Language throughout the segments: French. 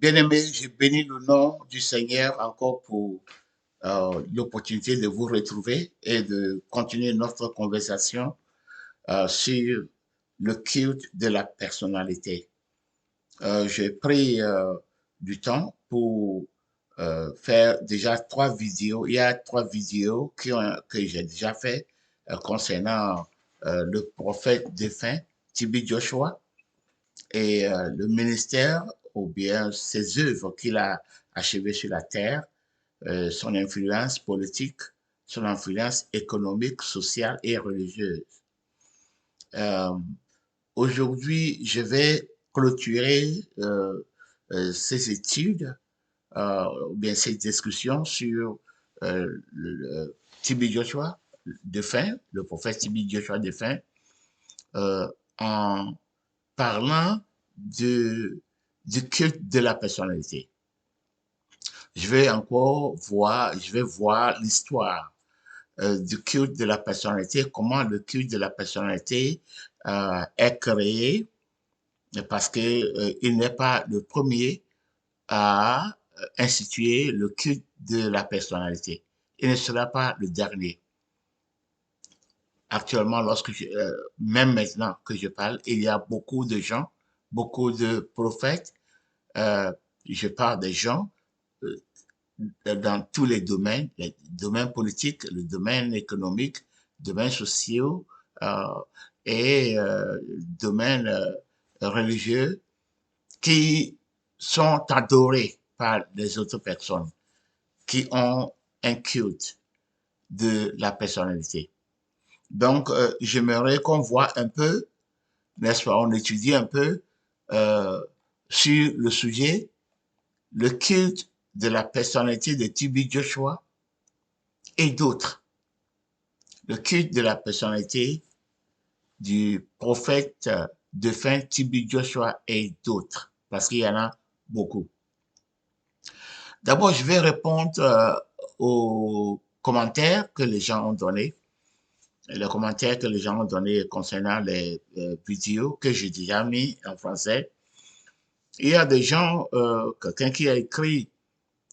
Bien-aimé, je bénis le nom du Seigneur encore pour l'opportunité de vous retrouver et de continuer notre conversation sur le culte de la personnalité. J'ai pris du temps pour faire déjà 3 vidéos. Il y a 3 vidéos que j'ai déjà fait concernant le prophète défunt, Tibi Joshua, et le ministère ou bien ses œuvres qu'il a achevées sur la terre, son influence politique, son influence économique, sociale et religieuse. Euh, Aujourd'hui, je vais clôturer ces études ou bien ces discussions sur Tibi Joshua défunt, le prophète Tibi Joshua défunt, en parlant de, du culte de la personnalité. Je vais voir l'histoire du culte de la personnalité, comment le culte de la personnalité est créé, parce que il n'est pas le premier à instituer le culte de la personnalité. Il ne sera pas le dernier. Actuellement, même maintenant que je parle, il y a beaucoup de gens, beaucoup de prophètes. Euh, je parle des gens euh, dans tous les domaines politiques, le domaine économique, domaines sociaux euh, et domaines religieux qui sont adorés par les autres personnes, qui ont un culte de la personnalité. Donc, j'aimerais qu'on voit un peu, n'est-ce pas, on étudie un peu euh, sur le sujet, le culte de la personnalité de Tibi Joshua et d'autres. Le culte de la personnalité du prophète défunt Tibi Joshua et d'autres, parce qu'il y en a beaucoup. D'abord, je vais répondre aux commentaires que les gens ont donnés, les commentaires que les gens ont donnés concernant les vidéos que j'ai déjà mis en français. Il y a des gens, quelqu'un qui a écrit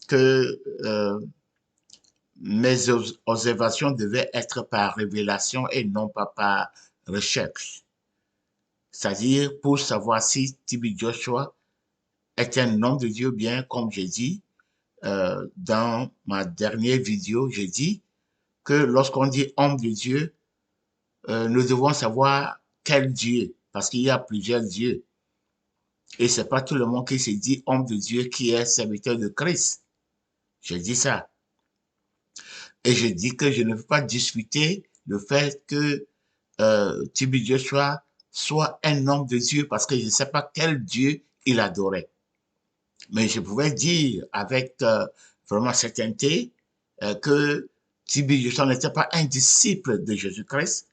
que mes observations devaient être par révélation et non pas par recherche. C'est-à-dire pour savoir si Tibi Joshua est un homme de Dieu, bien comme j'ai dit dans ma dernière vidéo, j'ai dit que lorsqu'on dit homme de Dieu, nous devons savoir quel Dieu, parce qu'il y a plusieurs dieux. Et c'est pas tout le monde qui se dit homme de Dieu qui est serviteur de Christ. Je dis ça. Et je dis que je ne veux pas discuter le fait que Tibi Joshua soit un homme de Dieu parce que je ne sais pas quel Dieu il adorait. Mais je pouvais dire avec vraiment certaineté que Tibi Joshua n'était pas un disciple de Jésus-Christ.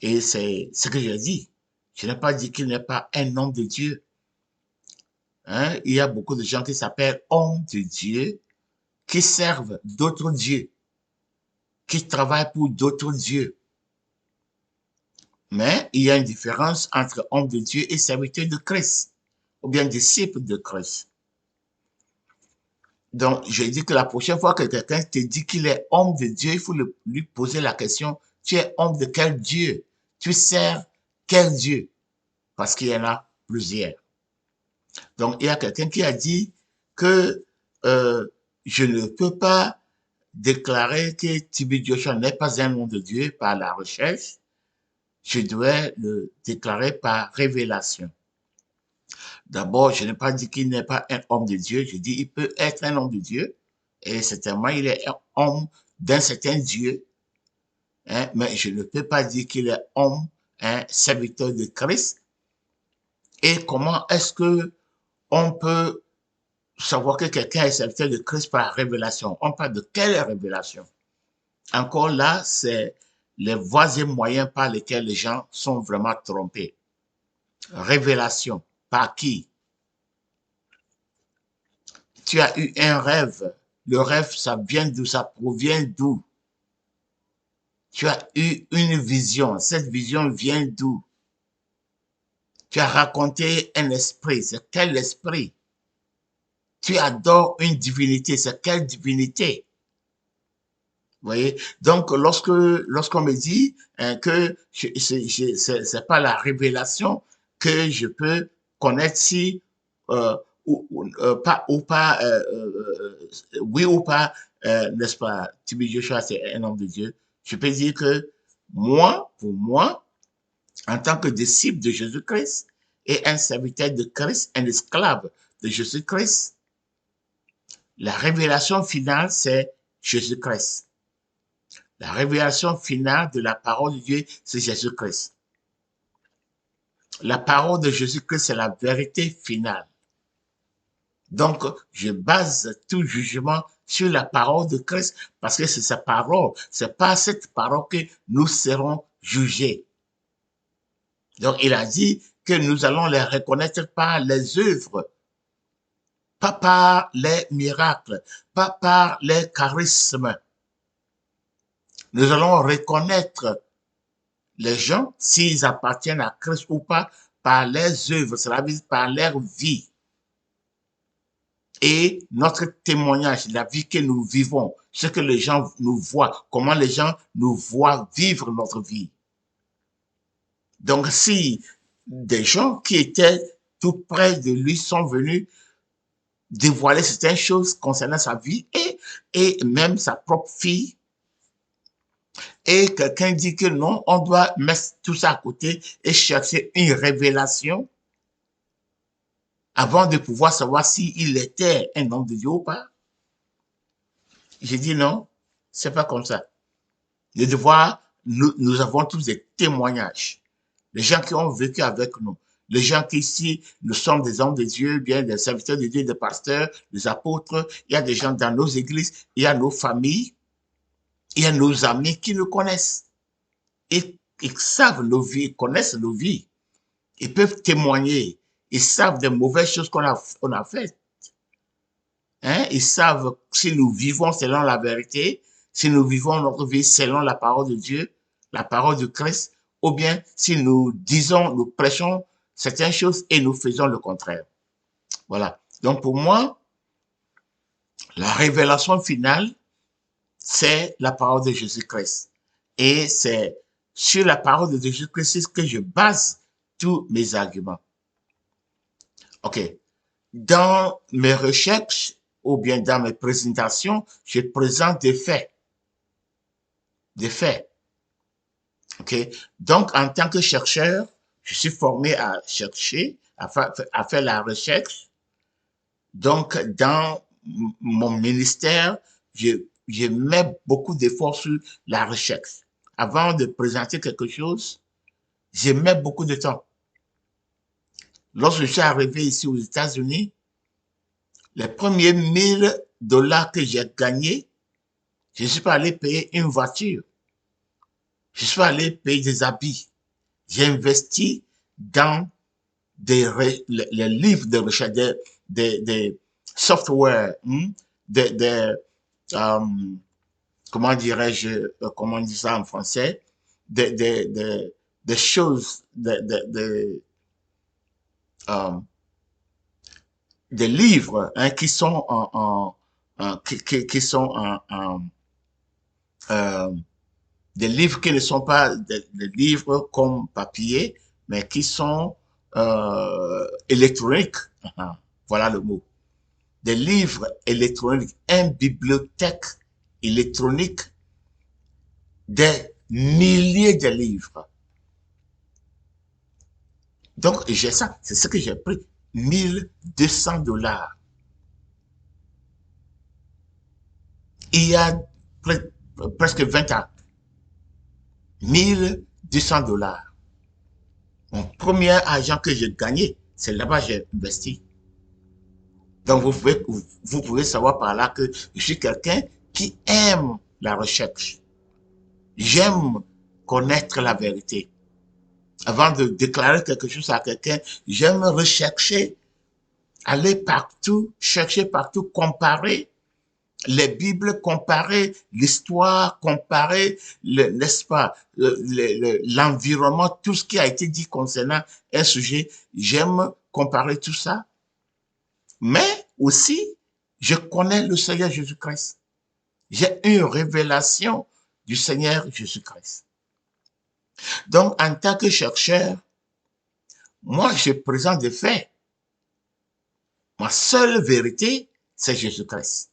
Et c'est ce que j'ai dit. Je n'ai pas dit qu'il n'est pas un homme de Dieu. Hein? Il y a beaucoup de gens qui s'appellent hommes de Dieu, qui servent d'autres dieux, qui travaillent pour d'autres dieux. Mais il y a une différence entre homme de Dieu et serviteur de Christ, ou bien disciple de Christ. Donc, je dis que la prochaine fois que quelqu'un te dit qu'il est homme de Dieu, il faut lui poser la question, tu es homme de quel Dieu? Tu sers quel Dieu? Parce qu'il y en a plusieurs. Donc, il y a quelqu'un qui a dit que euh, je ne peux pas déclarer que Tibi Joshua n'est pas un nom de Dieu par la recherche. Je dois le déclarer par révélation. D'abord, je n'ai pas dit qu'il n'est pas un homme de Dieu. Je dis qu'il peut être un homme de Dieu. Et certainement, il est un homme d'un certain Dieu. Hein, mais je ne peux pas dire qu'il est homme, un serviteur de Christ. Et comment est-ce que on peut savoir que quelqu'un est serviteur de Christ par révélation? On parle de quelle révélation? Encore là, c'est les voies et moyens par lesquels les gens sont vraiment trompés. Révélation. Par qui? Tu as eu un rêve. Le rêve, ça vient d'où? Ça provient d'où? Tu as eu une vision. Cette vision vient d'où? Tu as raconté un esprit. C'est quel esprit? tu adores une divinité. C'est quelle divinité? Vous voyez? Donc, lorsqu'on me dit que c'est pas la révélation que je peux connaître si pas oui ou pas, n'est-ce pas, Tibi Joshua, c'est un homme de Dieu. Je peux dire que moi, pour moi, en tant que disciple de Jésus-Christ et un serviteur de Christ, un esclave de Jésus-Christ, la révélation finale, c'est Jésus-Christ. La révélation finale de la parole de Dieu, c'est Jésus-Christ. La parole de Jésus-Christ, c'est la vérité finale. Donc, je base tout jugement sur la parole de Christ parce que c'est sa parole. C'est pas cette parole que nous serons jugés. Donc, il a dit que nous allons les reconnaître par les œuvres, pas par les miracles, pas par les charismes. Nous allons reconnaître les gens s'ils appartiennent à Christ ou pas par les œuvres, cela veut dire par leur vie. Et notre témoignage, la vie que nous vivons, ce que les gens nous voient, comment les gens nous voient vivre notre vie. Donc, si des gens qui étaient tout près de lui sont venus dévoiler certaines choses concernant sa vie et même sa propre fille, et quelqu'un dit que non, on doit mettre tout ça à côté et chercher une révélation avant de pouvoir savoir s'il était un homme de Dieu ou pas. J'ai dit non, c'est pas comme ça. Le devoir, nous avons tous des témoignages. Les gens qui ont vécu avec nous, les gens qui ici, nous sommes des hommes de Dieu, bien des serviteurs de Dieu, des pasteurs, des apôtres, il y a des gens dans nos églises, il y a nos familles, il y a nos amis qui nous connaissent. Ils savent nos vies, ils connaissent nos vies. Ils peuvent témoigner. Ils savent des mauvaises choses qu'on a faites. Hein? Ils savent si nous vivons selon la vérité, si nous vivons notre vie selon la parole de Dieu, la parole de Christ, ou bien si nous disons, nous prêchons certaines choses et nous faisons le contraire. Voilà. Donc pour moi, la révélation finale, c'est la parole de Jésus-Christ. Et c'est sur la parole de Jésus-Christ que je base tous mes arguments. OK. Dans mes recherches ou bien dans mes présentations, je présente des faits. Des faits. OK. Donc, en tant que chercheur, je suis formé à chercher, à faire la recherche. Donc, dans mon ministère, je mets beaucoup d'efforts sur la recherche. Avant de présenter quelque chose, je mets beaucoup de temps. Lorsque je suis arrivé ici aux États-Unis, les premiers $1000 que j'ai gagnés, je ne suis pas allé payer une voiture. Je suis allé payer des habits. J'ai investi dans les livres de recherche, des software, comment dirais-je, comment on dit ça en français, des choses, des livres qui sont qui sont des livres qui ne sont pas des livres comme papier, mais qui sont électroniques. Voilà le mot. Des livres électroniques, une bibliothèque électronique, des milliers de livres. Donc, j'ai ça, c'est ce que j'ai pris, $1200. Il y a presque 20 ans. $1200. Mon premier argent que j'ai gagné, c'est là-bas que j'ai investi. Donc, vous pouvez savoir par là que je suis quelqu'un qui aime la recherche. J'aime connaître la vérité. Avant de déclarer quelque chose à quelqu'un, j'aime rechercher, aller partout, chercher partout, comparer les Bibles, comparer l'histoire, comparer, n'est-ce pas, l'environnement, tout ce qui a été dit concernant un sujet. J'aime comparer tout ça. Mais aussi, Je connais le Seigneur Jésus-Christ. J'ai une révélation du Seigneur Jésus-Christ. Donc, en tant que chercheur, moi, je présente des faits. Ma seule vérité, c'est Jésus-Christ.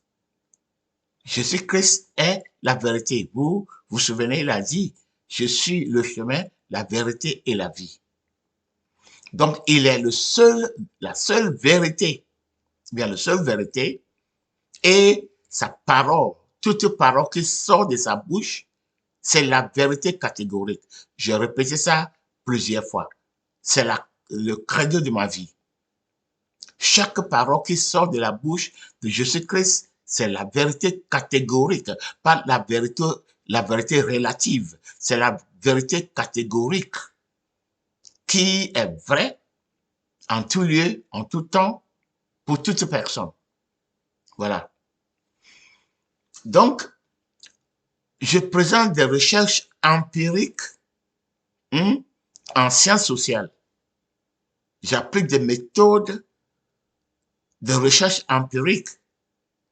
Jésus-Christ est la vérité. Vous vous souvenez, il a dit, je suis le chemin, la vérité et la vie. Donc, il est la seule vérité, bien, la seule vérité, et sa parole, toute parole qui sort de sa bouche, c'est la vérité catégorique. J'ai répété ça plusieurs fois. C'est le credo de ma vie. Chaque parole qui sort de la bouche de Jésus-Christ, c'est la vérité catégorique, pas la vérité relative. C'est la vérité catégorique qui est vraie en tout lieu, en tout temps, pour toute personne. Voilà. Donc, je présente des recherches empiriques en sciences sociales. J'applique des méthodes de recherche empirique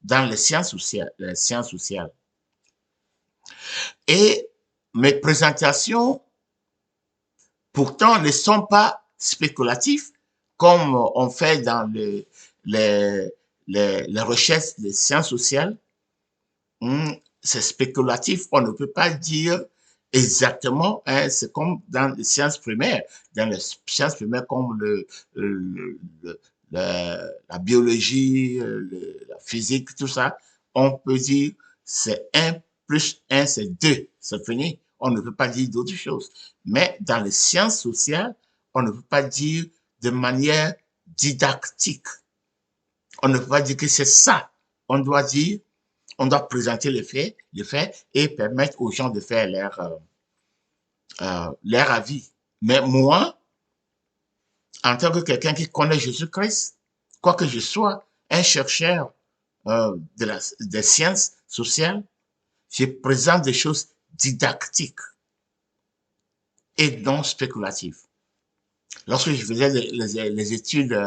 dans les sciences sociales. Et mes présentations, pourtant, ne sont pas spéculatives comme on fait dans les recherches des sciences sociales. C'est spéculatif, on ne peut pas dire exactement, hein, c'est comme dans les sciences primaires. Dans les sciences primaires comme la biologie, la physique, tout ça, on peut dire c'est 1 plus 1, c'est 2, c'est fini. On ne peut pas dire d'autres choses. Mais dans les sciences sociales, on ne peut pas dire de manière didactique. On ne peut pas dire que c'est ça. On doit dire, on doit présenter les faits et permettre aux gens de faire leur avis. Mais moi, en tant que quelqu'un qui connaît Jésus-Christ, quoi que je sois un chercheur des sciences sociales, je présente des choses didactiques et non spéculatives. Lorsque je faisais les études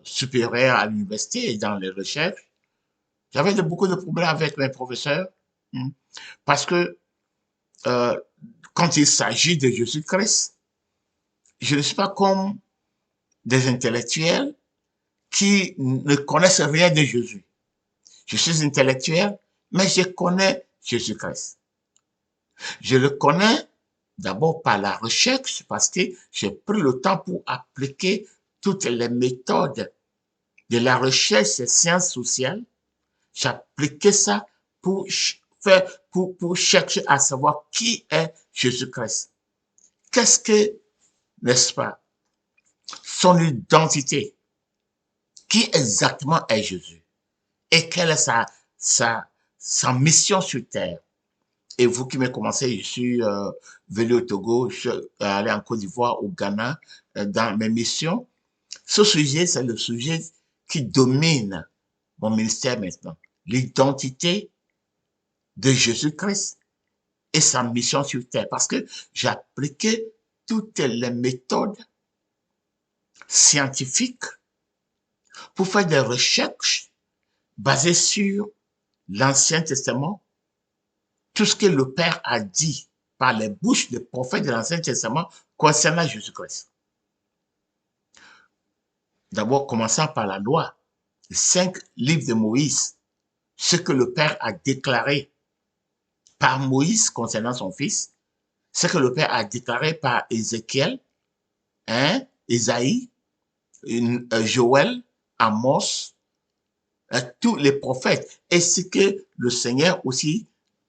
supérieures à l'université et dans les recherches, j'avais beaucoup de problèmes avec mes professeurs parce que quand il s'agit de Jésus-Christ, je ne suis pas comme des intellectuels qui ne connaissent rien de Jésus. Je suis intellectuel, mais je connais Jésus-Christ. Je le connais d'abord par la recherche, parce que j'ai pris le temps pour appliquer toutes les méthodes de la recherche des sciences sociales. J'ai appliqué ça pour chercher à savoir qui est Jésus-Christ. Qu'est-ce que, n'est-ce pas, son identité? Qui exactement est Jésus? Et quelle est sa mission sur terre? Et vous qui me commencez, je suis venu au Togo, je suis allé en Côte d'Ivoire, au Ghana, dans mes missions. Ce sujet, c'est le sujet qui domine mon ministère maintenant. L'identité de Jésus-Christ et sa mission sur terre. Parce que j'ai appliqué toutes les méthodes scientifiques pour faire des recherches basées sur l'Ancien Testament, tout ce que le Père a dit par les bouches des prophètes de l'Ancien Testament concernant Jésus-Christ. D'abord, commençant par la loi, les 5 livres de Moïse, ce que le Père a déclaré par Moïse concernant son fils, ce que le Père a déclaré par Ézéchiel, Isaïe, Joël, Amos, tous les prophètes, et ce que le Seigneur aussi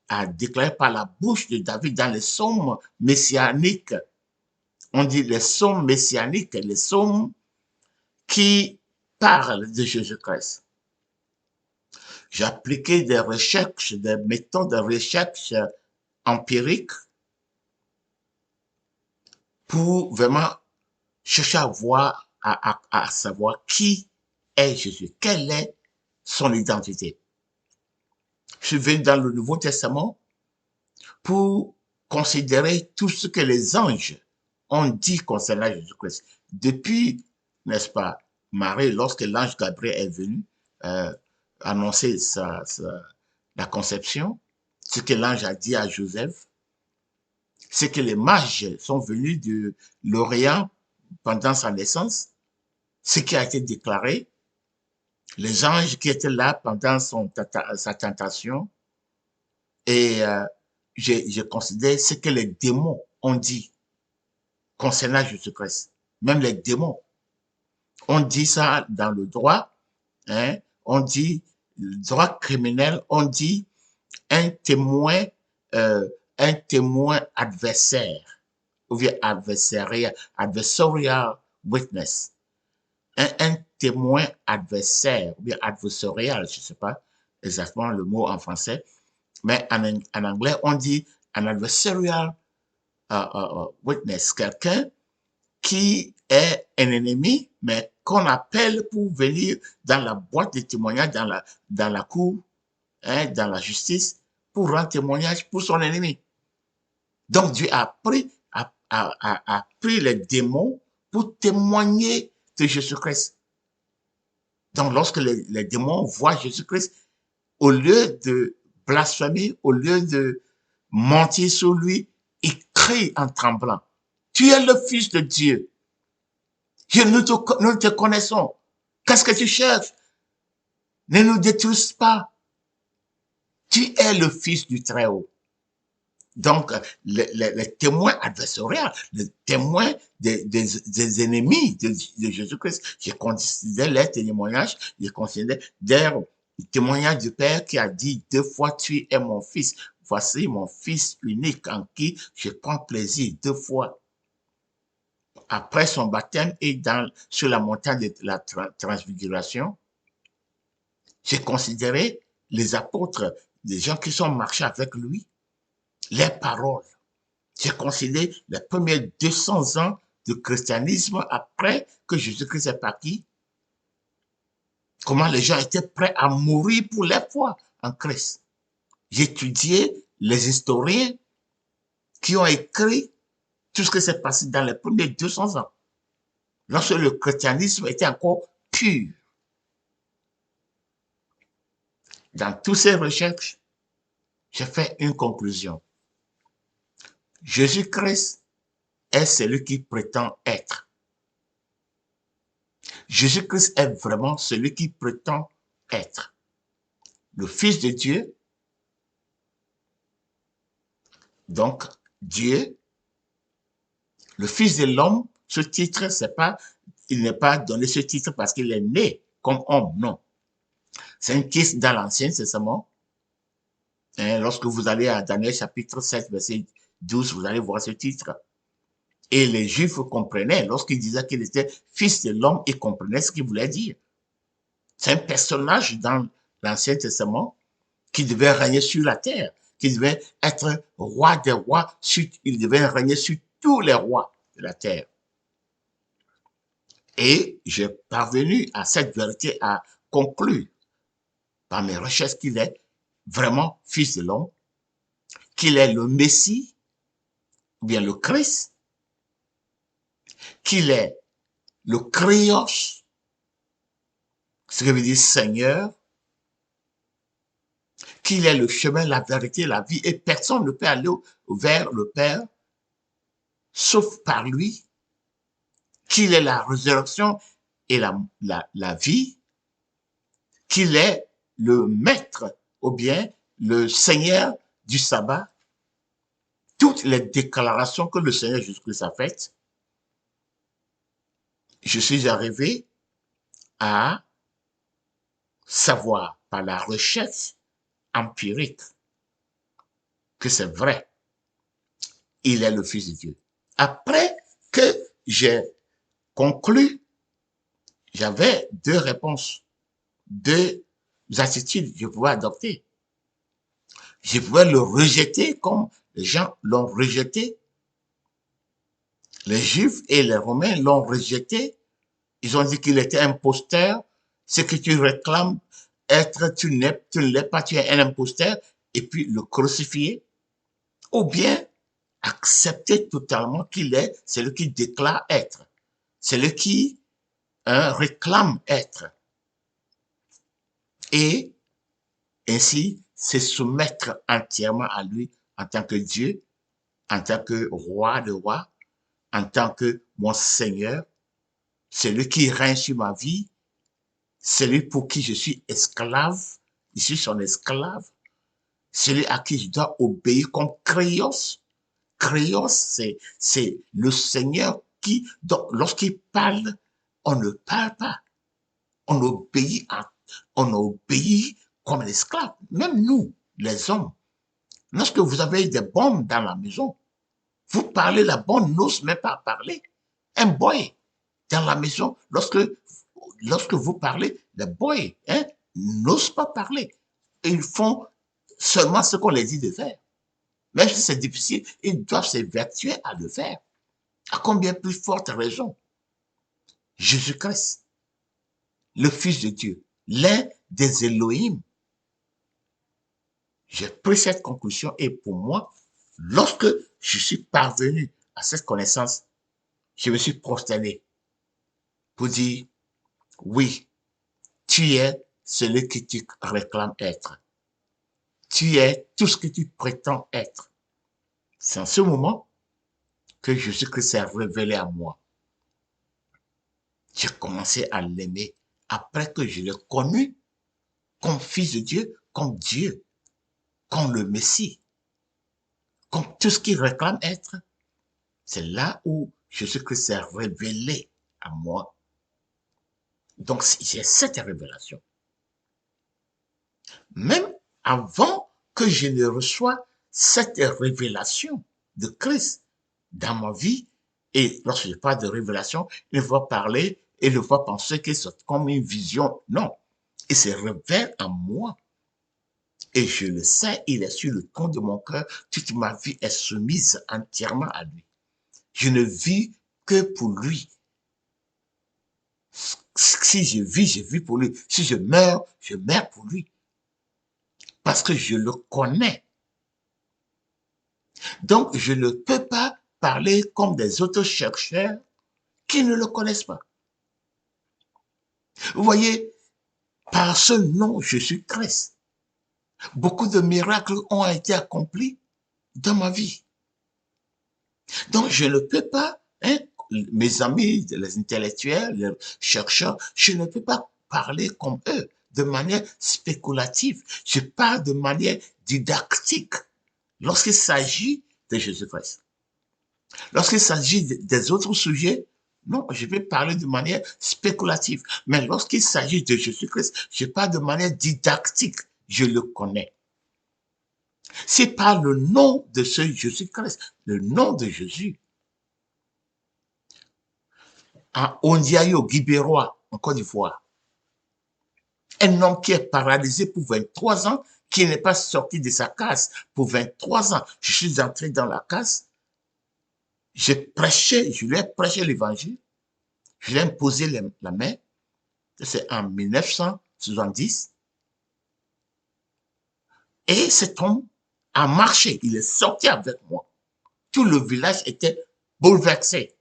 a déclaré par la bouche de David dans les psaumes messianiques. On dit les psaumes messianiques, les psaumes qui parlent de Jésus-Christ. J'ai appliqué des recherches, des méthodes de recherche empiriques pour vraiment chercher à voir, à savoir qui est Jésus, quelle est son identité. Je suis venu dans le Nouveau Testament pour considérer tout ce que les anges ont dit concernant Jésus-Christ. Depuis, n'est-ce pas, Marie, lorsque l'ange Gabriel est venu annoncé la conception, ce que l'ange a dit à Joseph, c'est que les mages sont venus de l'Orient pendant sa naissance, ce qui a été déclaré, les anges qui étaient là pendant sa tentation, et je considère ce que les démons ont dit concernant Jésus-Christ. Même les démons ont dit ça dans le droit, hein, on dit le droit criminel, on dit un témoin, euh, un témoin adversaire, ou bien adversarial witness, un témoin adversaire, ou bien adversarial, je ne sais pas exactement le mot en français, mais en anglais, on dit un adversarial witness, quelqu'un qui est un ennemi, mais qu'on appelle pour venir dans la boîte de témoignage, dans la cour, hein, dans la justice, pour rendre témoignage pour son ennemi. Donc Dieu a pris les démons pour témoigner de Jésus-Christ. Donc lorsque les démons voient Jésus-Christ, au lieu de blasphémer, au lieu de mentir sur lui, ils crient en tremblant. Tu es le Fils de Dieu. Nous te connaissons. Qu'est-ce que tu cherches? Ne nous détruis pas. Tu es le Fils du Très-Haut. Donc, les témoins adversariaux, les témoins des ennemis de Jésus-Christ, je considère les témoignages, je considère des témoignages du Père qui a dit 2 fois, tu es mon Fils. Voici mon Fils unique en qui je prends plaisir 2 fois. Après son baptême et sur la montagne de la transfiguration, j'ai considéré les apôtres, des gens qui sont marchés avec lui, les paroles. J'ai considéré les premiers 200 ans de christianisme après que Jésus-Christ est parti, comment les gens étaient prêts à mourir pour la foi en Christ. J'ai étudié les historiens qui ont écrit tout ce qui s'est passé dans les premiers 200 ans, lorsque le christianisme était encore pur. Dans toutes ces recherches, j'ai fait une conclusion. Jésus-Christ est celui qui prétend être. Jésus-Christ est vraiment celui qui prétend être. Le Fils de Dieu, donc Dieu, le Fils de l'homme, ce titre, il n'est pas donné ce titre parce qu'il est né comme homme, non. C'est un titre dans l'Ancien Testament. Lorsque vous allez à Daniel chapitre 7, verset 12, vous allez voir ce titre. Et les Juifs comprenaient, lorsqu'ils disaient qu'il était fils de l'homme, ils comprenaient ce qu'il voulait dire. C'est un personnage dans l'Ancien Testament qui devait régner sur la terre, qui devait être roi des rois, il devait régner sur tous les rois de la terre. Et j'ai parvenu à cette vérité, à conclure par mes recherches qu'il est vraiment fils de l'homme, qu'il est le Messie, ou bien le Christ, qu'il est le Christos, ce qui veut dire Seigneur, qu'il est le chemin, la vérité, la vie, et personne ne peut aller vers le Père, sauf par lui, qu'il est la résurrection et la vie, qu'il est le maître, ou bien le Seigneur du sabbat. Toutes les déclarations que le Seigneur Jésus-Christ a faites, je suis arrivé à savoir par la recherche empirique que c'est vrai. Il est le Fils de Dieu. Après que j'ai conclu, j'avais 2 réponses, 2 attitudes que je pouvais adopter. Je pouvais le rejeter comme les gens l'ont rejeté. Les Juifs et les Romains l'ont rejeté. Ils ont dit qu'il était imposteur. Ce que tu réclames être, tu ne l'es pas, tu es un imposteur. Et puis le crucifier. Ou bien accepter totalement qu'il est celui qui déclare être. Celui qui réclame être. et ainsi se soumettre entièrement à lui en tant que Dieu, en tant que roi de rois, en tant que mon Seigneur, celui qui règne sur ma vie, celui pour qui je suis esclave, je suis son esclave, celui à qui je dois obéir comme Créos. Créos, c'est le Seigneur qui, donc, lorsqu'il parle, on ne parle pas. On obéit, on obéit comme un esclave. Même nous, les hommes, lorsque vous avez des bombes dans la maison, vous parlez, la bombe n'ose même pas parler. Un boy dans la maison, lorsque vous parlez, les boys n'osent pas parler. Ils font seulement ce qu'on les dit de faire. Même si c'est difficile, ils doivent s'évertuer à le faire. À combien plus forte raison, Jésus-Christ, le Fils de Dieu, l'un des Elohim. J'ai pris cette conclusion et pour moi, lorsque je suis parvenu à cette connaissance, je me suis prosterné pour dire, oui, tu es celui que tu réclames être. Tu es tout ce que tu prétends être. C'est en ce moment que Jésus-Christ s'est révélé à moi. J'ai commencé à l'aimer après que je l'ai connu comme fils de Dieu, comme le Messie, comme tout ce qu'il réclame être. C'est là où Jésus-Christ s'est révélé à moi. Donc, j'ai cette révélation. Même avant que je ne reçoive cette révélation de Christ dans ma vie, et lorsque je parle de révélation, il ne faut pas parler et ne faut pas penser que c'est comme une vision. Non, il se révèle en moi. Et je le sais, il est sur le ton de mon cœur. Toute ma vie est soumise entièrement à lui. Je ne vis que pour lui. Si je vis pour lui. Si je meurs pour lui. Parce que je le connais. Donc, je ne peux pas parler comme des autres chercheurs qui ne le connaissent pas. Vous voyez, par ce nom, Jésus-Christ, beaucoup de miracles ont été accomplis dans ma vie. Donc, je ne peux pas, mes amis, les intellectuels, les chercheurs, je ne peux pas parler comme eux de manière spéculative. Je parle de manière didactique lorsqu'il s'agit de Jésus-Christ. Lorsqu'il s'agit des autres sujets, non, je vais parler de manière spéculative. Mais lorsqu'il s'agit de Jésus-Christ, je parle de manière didactique. Je le connais. C'est par le nom de ce Jésus-Christ, le nom de Jésus. À Ondiayo, Guibérois, en Côte d'Ivoire, un homme qui est paralysé pour 23 ans, qui n'est pas sorti de sa case pour 23 ans. Je suis entré dans la case, je lui ai prêché l'évangile, je lui ai imposé la main, c'est en 1970, et cet homme a marché, il est sorti avec moi. Tout le village était bouleversé.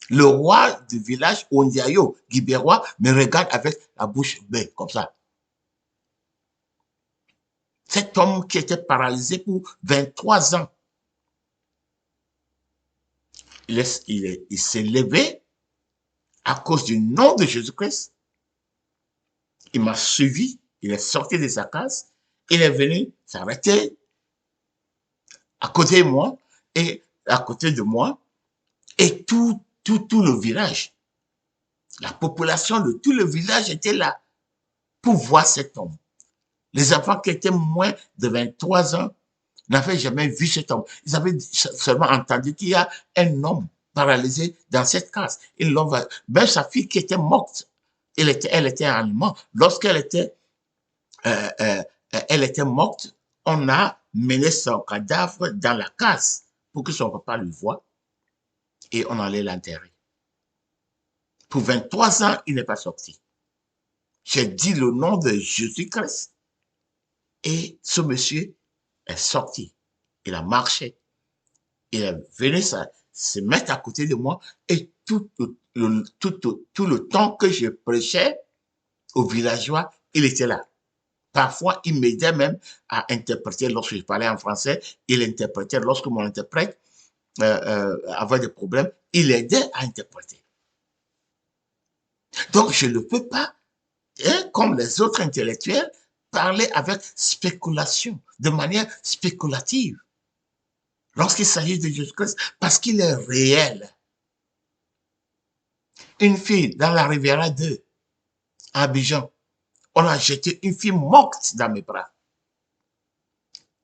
Le roi du village, Ondiayo, Guibérois, me regarde avec la bouche bée, comme ça. Cet homme qui était paralysé pour 23 ans, il s'est levé à cause du nom de Jésus-Christ. Il m'a suivi, il est sorti de sa case, il est venu s'arrêter à côté de moi et à côté de moi et tout le village. La population de tout le village était là pour voir cet homme. Les enfants qui étaient moins de 23 ans n'avaient jamais vu cet homme. Ils avaient seulement entendu qu'il y a un homme paralysé dans cette case. Ils l'ont vu. Même sa fille qui était morte, elle était allemande. Lorsqu'elle était, euh, euh, elle était morte, on a mené son cadavre dans la case pour que son papa le voie et on allait l'enterrer. Pour 23 ans, il n'est pas sorti. J'ai dit le nom de Jésus-Christ et ce monsieur est sorti. Il a marché. Il est venu se mettre à côté de moi et tout le temps que je prêchais aux villageois, il était là. Parfois, il m'aidait même à interpréter lorsque je parlais en français. Il interprétait lorsque mon interprète avait des problèmes. Il aidait à interpréter. Donc, je ne peux pas, hein, comme les autres intellectuels, parler avec spéculation, de manière spéculative, lorsqu'il s'agit de Jésus-Christ, parce qu'il est réel. Une fille dans la Riviera 2, à Abidjan, on a jeté une fille morte dans mes bras.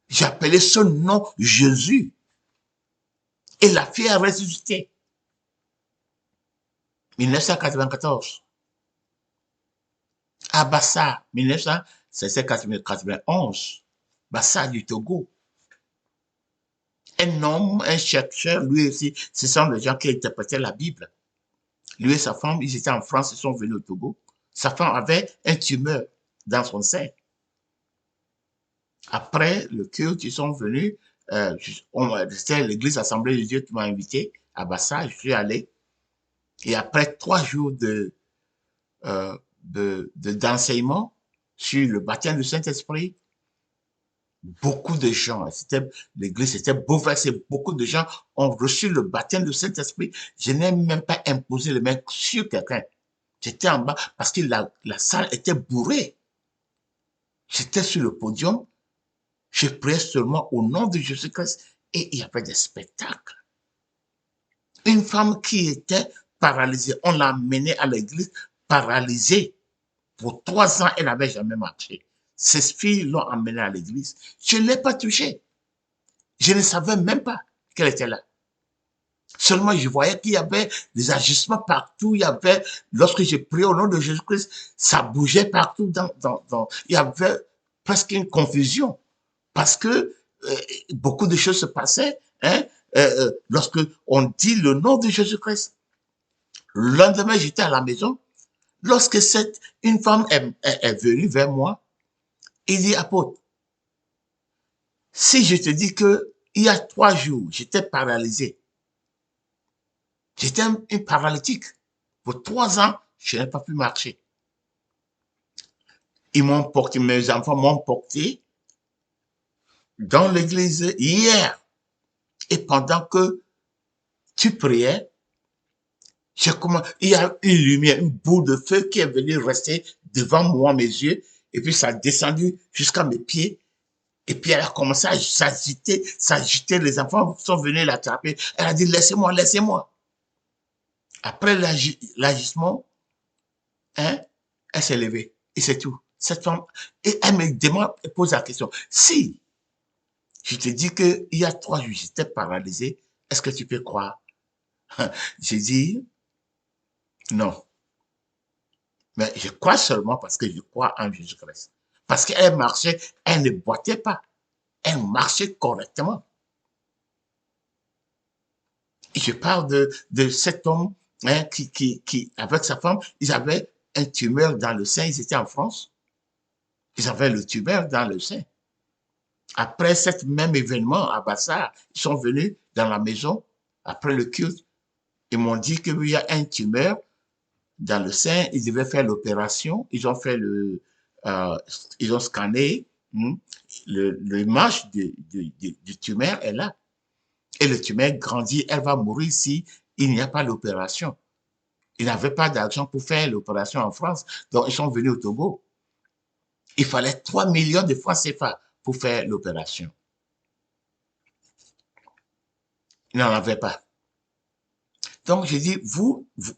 J'ai appelé ce nom Jésus. Et la fille a ressuscité. 1994. À Bassa, 1991. Bassa du Togo. Un homme, un chercheur, lui aussi, ce sont les gens qui interprétaient la Bible. Lui et sa femme, ils étaient en France, ils sont venus au Togo. Sa femme avait un tumeur dans son sein. Après le culte, ils sont venus. C'était l'église Assemblée de Dieu qui m'a invité à Bassa. Je suis allé. Et après 3 jours d'enseignement sur le baptême du Saint-Esprit, beaucoup de gens, l'église était bouleversée, beaucoup de gens ont reçu le baptême du Saint-Esprit. Je n'ai même pas imposé les mains sur quelqu'un. J'étais en bas parce que la salle était bourrée. J'étais sur le podium, je priais seulement au nom de Jésus-Christ et il y avait des spectacles. Une femme qui était paralysée, on l'a menée à l'église paralysée. Pour 3 ans, elle n'avait jamais marché. Ses filles l'ont emmenée à l'église. Je ne l'ai pas touchée. Je ne savais même pas qu'elle était là. Seulement, je voyais qu'il y avait des agissements partout. Il y avait, lorsque j'ai prié au nom de Jésus-Christ, ça bougeait partout. Il y avait presque une confusion. Parce que beaucoup de choses se passaient, hein, lorsque on dit le nom de Jésus-Christ. Le lendemain, j'étais à la maison. Lorsque une femme est venue vers moi, il dit, apôtre, si je te dis que il y a 3 jours, j'étais paralysé. J'étais un paralytique. Pour 3 ans, je n'ai pas pu marcher. Ils m'ont porté, mes enfants m'ont porté dans l'église hier. Et pendant que tu priais, il y a une lumière, une boule de feu qui est venue rester devant moi, mes yeux, et puis ça a descendu jusqu'à mes pieds. Et puis elle a commencé à s'agiter, les enfants sont venus l'attraper. Elle a dit, laissez-moi, laissez-moi. Après l'agissement, hein, elle s'est levée, et c'est tout. Cette femme, et elle me demande, elle pose la question, si je te dis qu'il y a 3 jours, j'étais paralysé, est-ce que tu peux croire? J'ai dit, non. Mais je crois seulement parce que je crois en Jésus-Christ. Parce qu'elle marchait, elle ne boitait pas. Elle marchait correctement. Et je parle de cet homme, hein, avec sa femme, ils avaient un tumeur dans le sein, ils étaient en France. Ils avaient le tumeur dans le sein. Après cet même événement à Bassar, ils sont venus dans la maison, après le culte, ils m'ont dit qu'il y a un tumeur dans le sein, ils devaient faire l'opération, ils ont fait ils ont scanné, l'image du tumeur est là. Et le tumeur grandit, elle va mourir si il n'y a pas l'opération. Ils n'avaient pas d'argent pour faire l'opération en France, donc ils sont venus au Togo. Il fallait 3 millions de francs CFA pour faire l'opération. Ils n'en avaient pas. Donc, j'ai dit,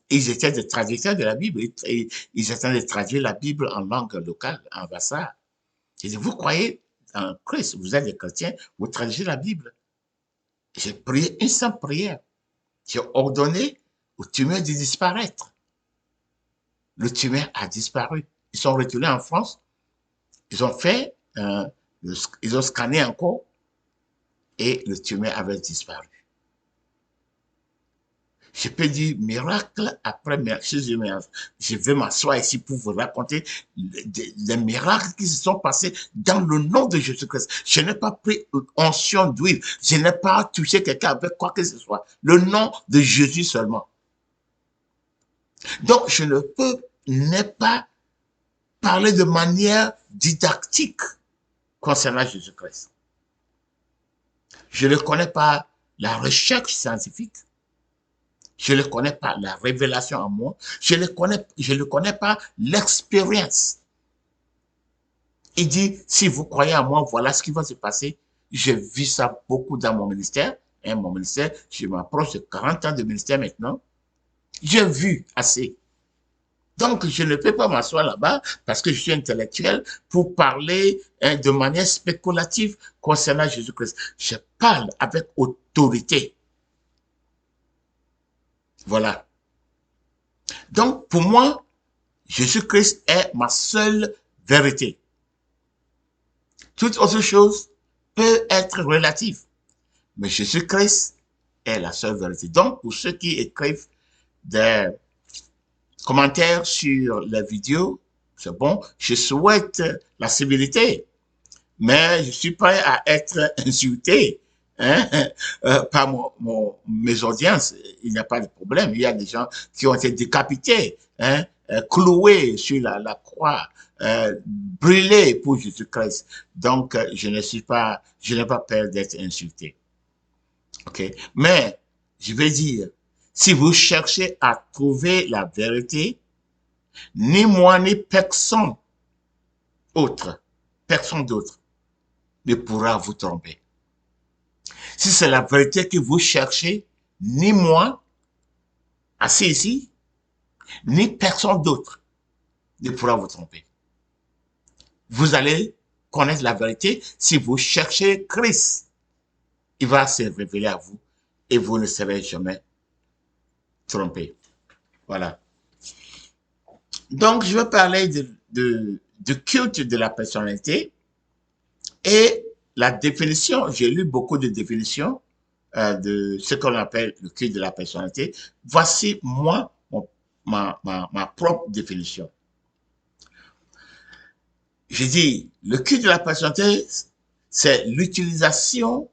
ils étaient des traducteurs de la Bible, ils étaient de traduire la Bible en langue locale, en Bassa. J'ai dit, vous croyez en Christ, vous êtes des chrétiens, vous traduisez la Bible. J'ai prié une simple prière. J'ai ordonné au tumeur de disparaître. Le tumeur a disparu. Ils sont retournés en France, ils ont fait, ils ont scanné encore et le tumeur avait disparu. Je peux dire miracle après miracle. Je vais m'asseoir ici pour vous raconter les miracles qui se sont passés dans le nom de Jésus-Christ. Je n'ai pas pris une onction d'huile. Je n'ai pas touché quelqu'un avec quoi que ce soit. Le nom de Jésus seulement. Donc, je ne peux, n'ai pas parler de manière didactique concernant Jésus-Christ. Je ne connais pas la recherche scientifique. Je ne connais pas la révélation en moi. Je ne connais pas l'expérience. Il dit, si vous croyez en moi, voilà ce qui va se passer. J'ai vu ça beaucoup dans mon ministère. Mon ministère, je m'approche de 40 ans de ministère maintenant. J'ai vu assez. Donc, je ne peux pas m'asseoir là-bas parce que je suis intellectuel pour parler de manière spéculative concernant Jésus-Christ. Je parle avec autorité. Voilà. Donc, pour moi, Jésus-Christ est ma seule vérité. Toute autre chose peut être relative. Mais Jésus-Christ est la seule vérité. Donc, pour ceux qui écrivent des commentaires sur les vidéos, c'est bon, je souhaite la civilité, mais je suis prêt à être insulté par mes audiences. Il n'y a pas de problème. Il y a des gens qui ont été décapités, cloués sur la croix, brûlés pour Jésus-Christ. Donc, je n'ai pas peur d'être insulté. OK? Mais, je vais dire, si vous cherchez à trouver la vérité, ni moi ni personne d'autre ne pourra vous tromper. Si c'est la vérité que vous cherchez, ni moi, assis ici, ni personne d'autre ne pourra vous tromper. Vous allez connaître la vérité si vous cherchez Christ. Il va se révéler à vous et vous ne serez jamais trompé. Voilà. Donc, je vais parler du culte de la personnalité et la définition. J'ai lu beaucoup de définitions de ce qu'on appelle le culte de la personnalité. Voici, moi, ma propre définition. Je dis, le culte de la personnalité, c'est l'utilisation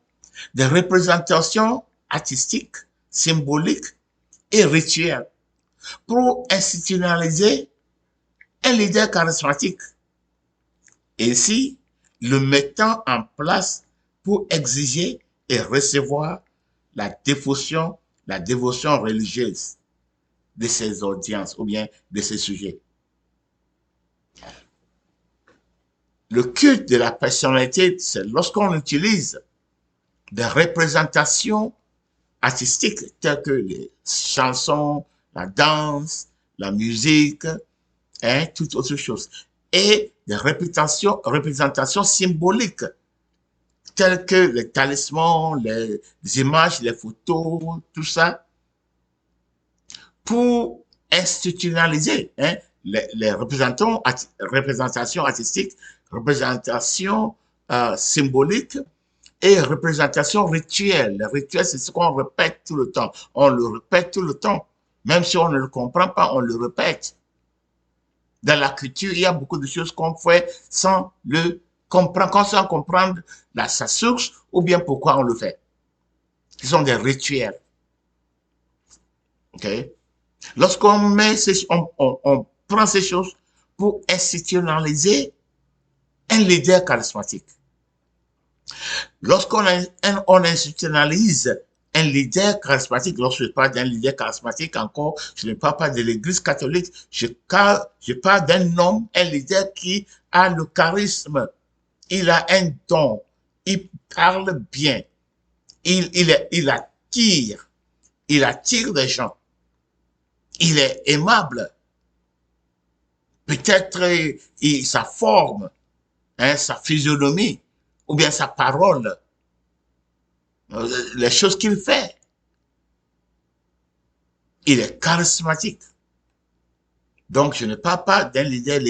des représentations artistiques, symboliques et rituelles pour institutionnaliser un leader charismatique, ainsi le mettant en place pour exiger et recevoir la dévotion religieuse de ses audiences ou bien de ses sujets. Le culte de la personnalité, c'est lorsqu'on utilise des représentations artistiques telles que les chansons, la danse, la musique, toute autre chose. Et des représentations symboliques telles que les talismans, les images, les photos, tout ça, pour institutionnaliser les représentations artistiques, représentations symboliques et représentations rituelles. Les rituels, c'est ce qu'on répète tout le temps. On le répète tout le temps. Même si on ne le comprend pas, on le répète. Dans la culture, il y a beaucoup de choses qu'on fait sans le comprendre, sans comprendre sa source ou bien pourquoi on le fait. Ce sont des rituels. OK? Lorsqu'on on prend ces choses pour institutionnaliser un leader charismatique. Lorsqu'on institutionnalise un leader charismatique, lorsque je parle d'un leader charismatique encore, je ne parle pas de l'église catholique, je parle d'un homme, un leader qui a le charisme, il a un don, il parle bien, il attire des gens, il est aimable, peut-être sa forme, sa physionomie, ou bien sa parole, les choses qu'il fait. Il est charismatique. Donc, je ne parle pas d'un leader,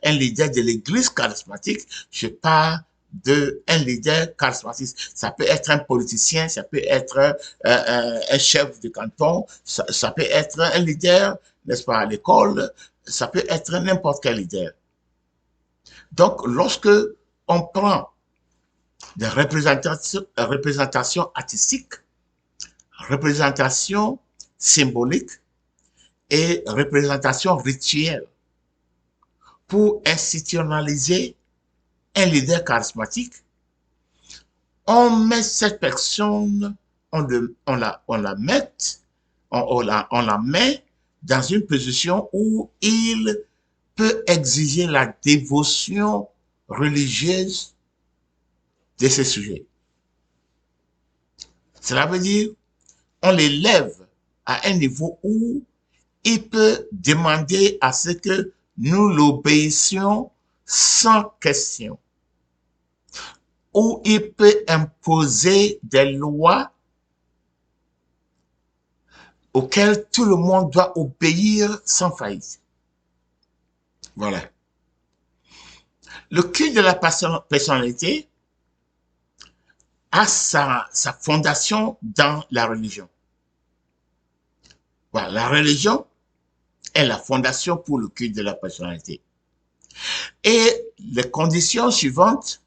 un leader de l'église charismatique, je parle d'un leader charismatique. Ça peut être un politicien, ça peut être un chef de canton, ça peut être un leader, n'est-ce pas, à l'école, ça peut être n'importe quel leader. Donc, lorsque on prend des représentations artistiques, représentations symboliques et représentations rituelles pour institutionnaliser un leader charismatique, on met cette personne, on la met dans une position où il peut exiger la dévotion religieuse de ces sujets. Cela veut dire, on l'élève à un niveau où il peut demander à ce que nous l'obéissions sans question, où il peut imposer des lois auxquelles tout le monde doit obéir sans faillite. Voilà. Le culte de la personnalité a sa fondation dans la religion. Voilà, la religion est la fondation pour le culte de la personnalité. Et les conditions suivantes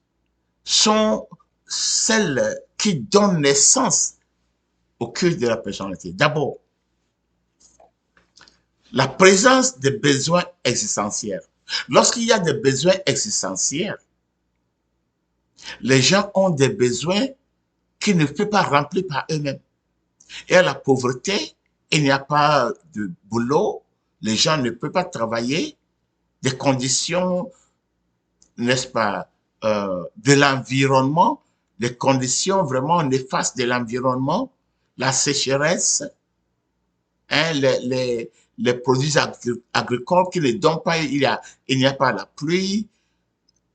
sont celles qui donnent naissance au culte de la personnalité. D'abord, la présence des besoins existentiels. Lorsqu'il y a des besoins existentiels, les gens ont des besoins qu'ils ne peuvent pas remplir par eux-mêmes. Et à la pauvreté, il n'y a pas de boulot, les gens ne peuvent pas travailler, des conditions, n'est-ce pas, de l'environnement, des conditions vraiment néfastes de l'environnement, la sécheresse, hein, les produits agricoles qui ne donnent pas, il n'y a pas la pluie,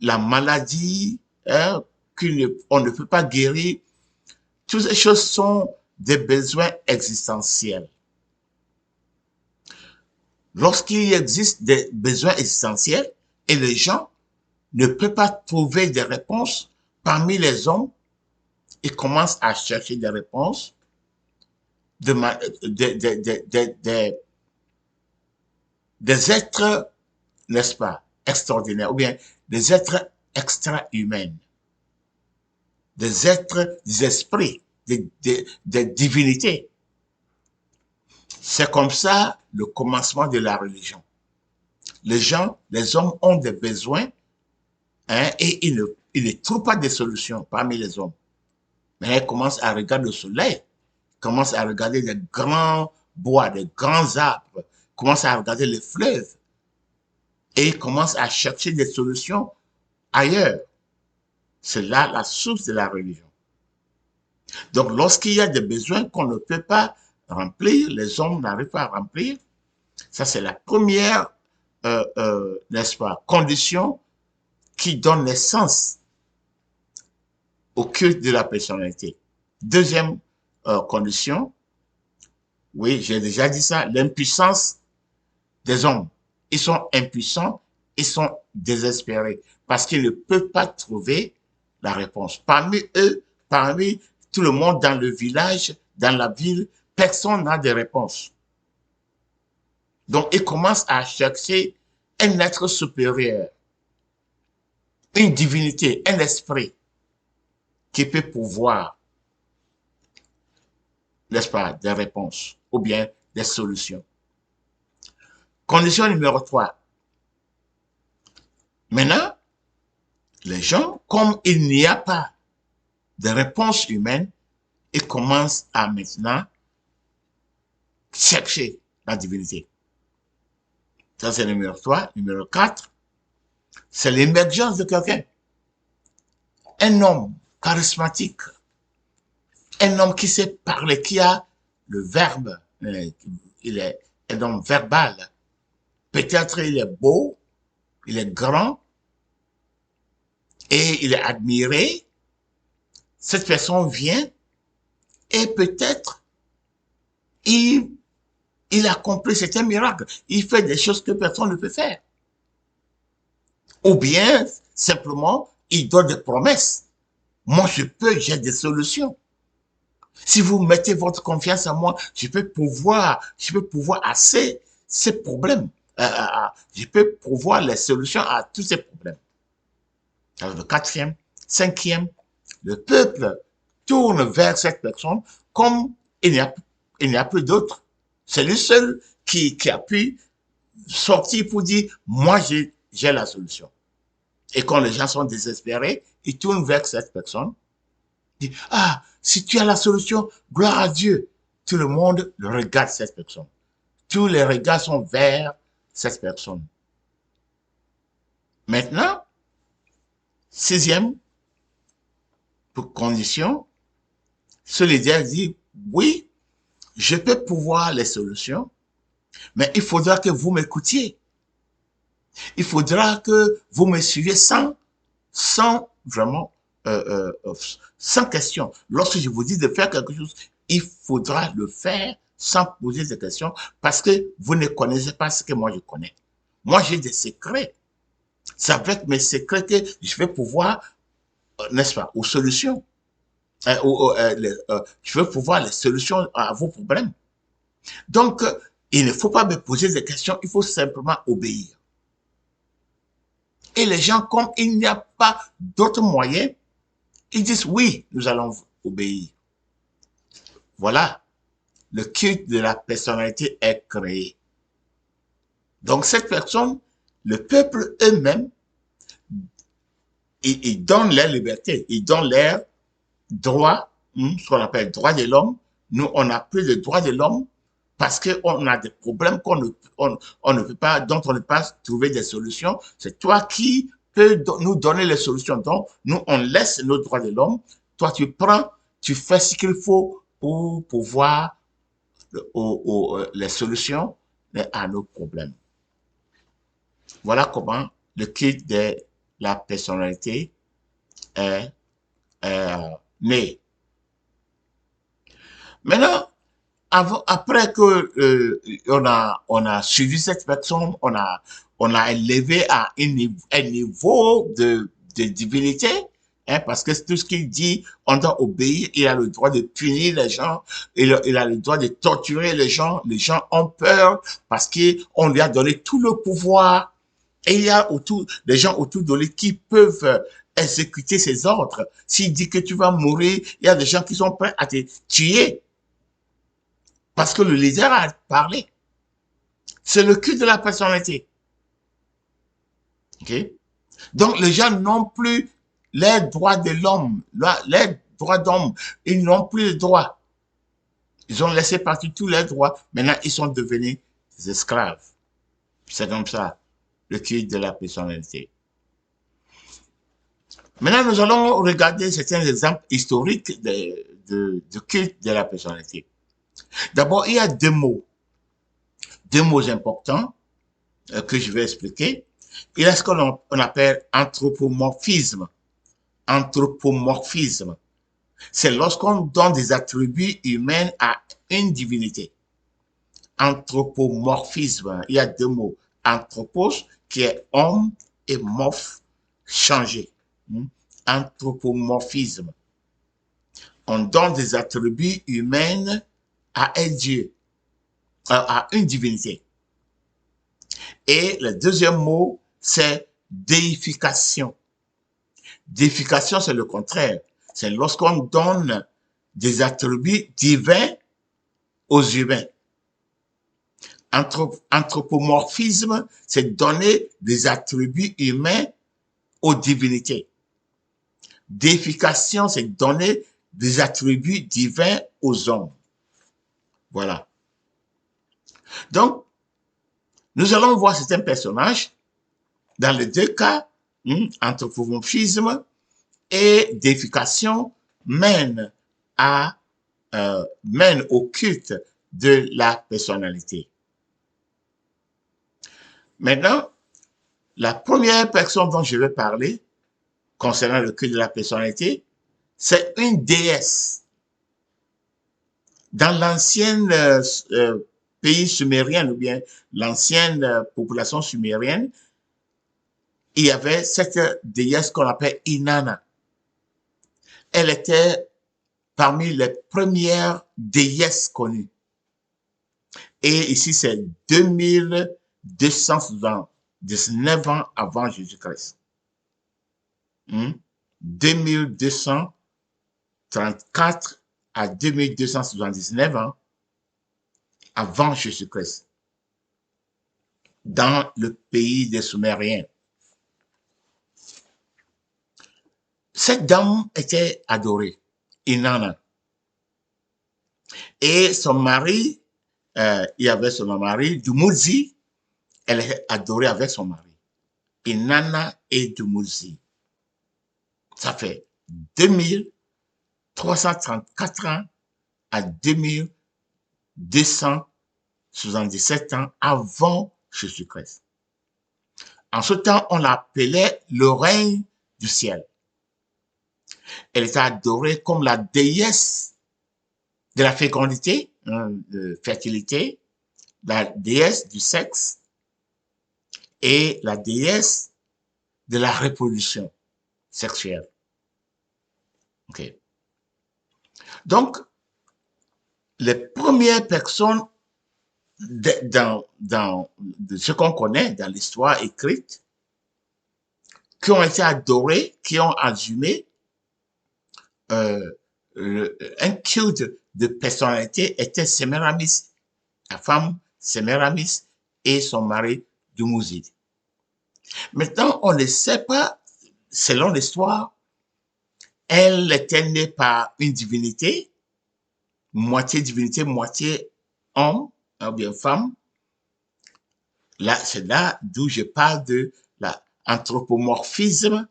la maladie, hein, on ne peut pas guérir. Toutes ces choses sont des besoins existentiels. Lorsqu'il existe des besoins existentiels et les gens ne peuvent pas trouver des réponses parmi les hommes, ils commencent à chercher des réponses des êtres, n'est-ce pas, extraordinaires, ou bien des êtres extra-humains, des êtres, des esprits, des divinités. C'est comme ça le commencement de la religion. Les hommes ont des besoins, hein, et ils ne trouvent pas de solutions parmi les hommes. Mais ils commencent à regarder le soleil, ils commencent à regarder des grands bois, des grands arbres, ils commencent à regarder les fleuves et ils commencent à chercher des solutions ailleurs. C'est là la source de la religion. Donc, lorsqu'il y a des besoins qu'on ne peut pas remplir, les hommes n'arrivent pas à remplir, ça c'est la première, n'est-ce pas, condition qui donne naissance au culte de la personnalité. Deuxième condition, oui, j'ai déjà dit ça, l'impuissance des hommes. Ils sont impuissants, ils sont désespérés parce qu'ils ne peuvent pas trouver la réponse. Parmi eux, parmi tout le monde dans le village, dans la ville, personne n'a de réponse. Donc, ils commencent à chercher un être supérieur, une divinité, un esprit qui peut pouvoir, n'est-ce pas, des réponses ou bien des solutions. Condition numéro 3. Maintenant, les gens, comme il n'y a pas de réponse humaine, ils commencent à maintenant chercher la divinité. Ça, c'est le numéro 3. Numéro 4, c'est l'émergence de quelqu'un. Un homme charismatique, un homme qui sait parler, qui a le verbe, il est un homme verbal. Peut-être il est beau, il est grand et il est admiré. Cette personne vient et peut-être il accomplit certains miracles. Il fait des choses que personne ne peut faire. Ou bien, simplement, il donne des promesses. Moi, j'ai des solutions. Si vous mettez votre confiance en moi, je peux pouvoir assez ces problèmes. Je peux pouvoir les solutions à tous ces problèmes. Alors, le quatrième, cinquième, le peuple tourne vers cette personne comme il n'y a plus d'autre. C'est lui seul qui a pu sortir pour dire, moi, j'ai la solution. Et quand les gens sont désespérés, ils tournent vers cette personne, disent, ah, si tu as la solution, gloire à Dieu. Tout le monde regarde cette personne. Tous les regards sont vers cette personne. Maintenant, sixième condition, ce leader dit, oui, je peux pouvoir les solutions, mais il faudra que vous m'écoutiez. Il faudra que vous me suiviez sans vraiment, sans question. Lorsque je vous dis de faire quelque chose, il faudra le faire sans poser de questions parce que vous ne connaissez pas ce que moi je connais. Moi, j'ai des secrets. C'est avec mes secrets que je vais pouvoir, n'est-ce pas, aux solutions. Je veux pouvoir les solutions à vos problèmes. Donc, il ne faut pas me poser des questions, il faut simplement obéir. Et les gens, comme il n'y a pas d'autre moyen, ils disent oui, nous allons obéir. Voilà, le culte de la personnalité est créé. Donc cette personne, le peuple eux-mêmes, ils donnent leur liberté, ils donnent leur droit, ce qu'on appelle droit de l'homme. Nous, on n'a plus de droit de l'homme parce qu'on a des problèmes on ne peut pas, dont on ne peut pas trouver des solutions. C'est toi qui peux nous donner les solutions. Donc, nous, on laisse nos droits de l'homme. Toi, tu prends, tu fais ce qu'il faut pour pouvoir les solutions à nos problèmes. Voilà comment le culte de la personnalité est né. Maintenant, après que on a suivi cette personne, on a élevé à un niveau de divinité, hein, parce que tout ce qu'il dit, on doit obéir. Il a le droit de punir les gens, il a le droit de torturer les gens. Les gens ont peur parce qu'on lui a donné tout le pouvoir. Et il y a autour des gens autour de lui qui peuvent exécuter ses ordres. S'il dit que tu vas mourir, il y a des gens qui sont prêts à te tuer. Parce que le leader a parlé. C'est le culte de la personnalité. Okay? Donc, les gens n'ont plus les droits de l'homme, les droits d'homme. Ils n'ont plus de droits. Ils ont laissé partir tous les droits. Maintenant, ils sont devenus des esclaves. C'est comme ça, le culte de la personnalité. Maintenant, nous allons regarder certains exemples historiques de culte de la personnalité. D'abord, il y a deux mots importants que je vais expliquer. Il y a ce qu'on appelle anthropomorphisme. Anthropomorphisme. C'est lorsqu'on donne des attributs humains à une divinité. Anthropomorphisme. Il y a deux mots. Anthropos, qui est homme, et morph, changé. Anthropomorphisme. On donne des attributs humains à un Dieu, à une divinité. Et le deuxième mot, c'est déification. Déification, c'est le contraire. C'est lorsqu'on donne des attributs divins aux humains. Anthropomorphisme, c'est donner des attributs humains aux divinités. Déification, c'est donner des attributs divins aux hommes. Voilà. Donc, nous allons voir certains personnages. Dans les deux cas, anthropomorphisme et déification mènent au culte de la personnalité. Maintenant, la première personne dont je vais parler concernant le culte de la personnalité, c'est une déesse. Dans l'ancienne pays sumérien ou bien l'ancienne population sumérienne, il y avait cette déesse qu'on appelle Inanna. Elle était parmi les premières déesses connues. Et ici, c'est 2219 ans avant Jésus-Christ. 2234 à 2279 ans avant Jésus-Christ. Dans le pays des Sumériens. Cette dame était adorée, Inanna. Et son mari, il y avait son mari, Dumuzi, elle est adorée avec son mari. Inanna et Dumuzi. Ça fait 2334 ans à 2277 ans avant Jésus-Christ. En ce temps, on l'appelait le règne du ciel. Elle était adorée comme la déesse de la fécondité, de fertilité, la déesse du sexe et la déesse de la reproduction sexuelle. Okay. Donc, les premières personnes dans ce qu'on connaît dans l'histoire écrite qui ont été adorées, qui ont assumé un culte de personnalité était Sémiramis, la femme Sémiramis et son mari Dumuzi. Maintenant, on ne sait pas, selon l'histoire, elle était née par une divinité, moitié homme, ou bien femme. Là, c'est là d'où je parle de l'anthropomorphisme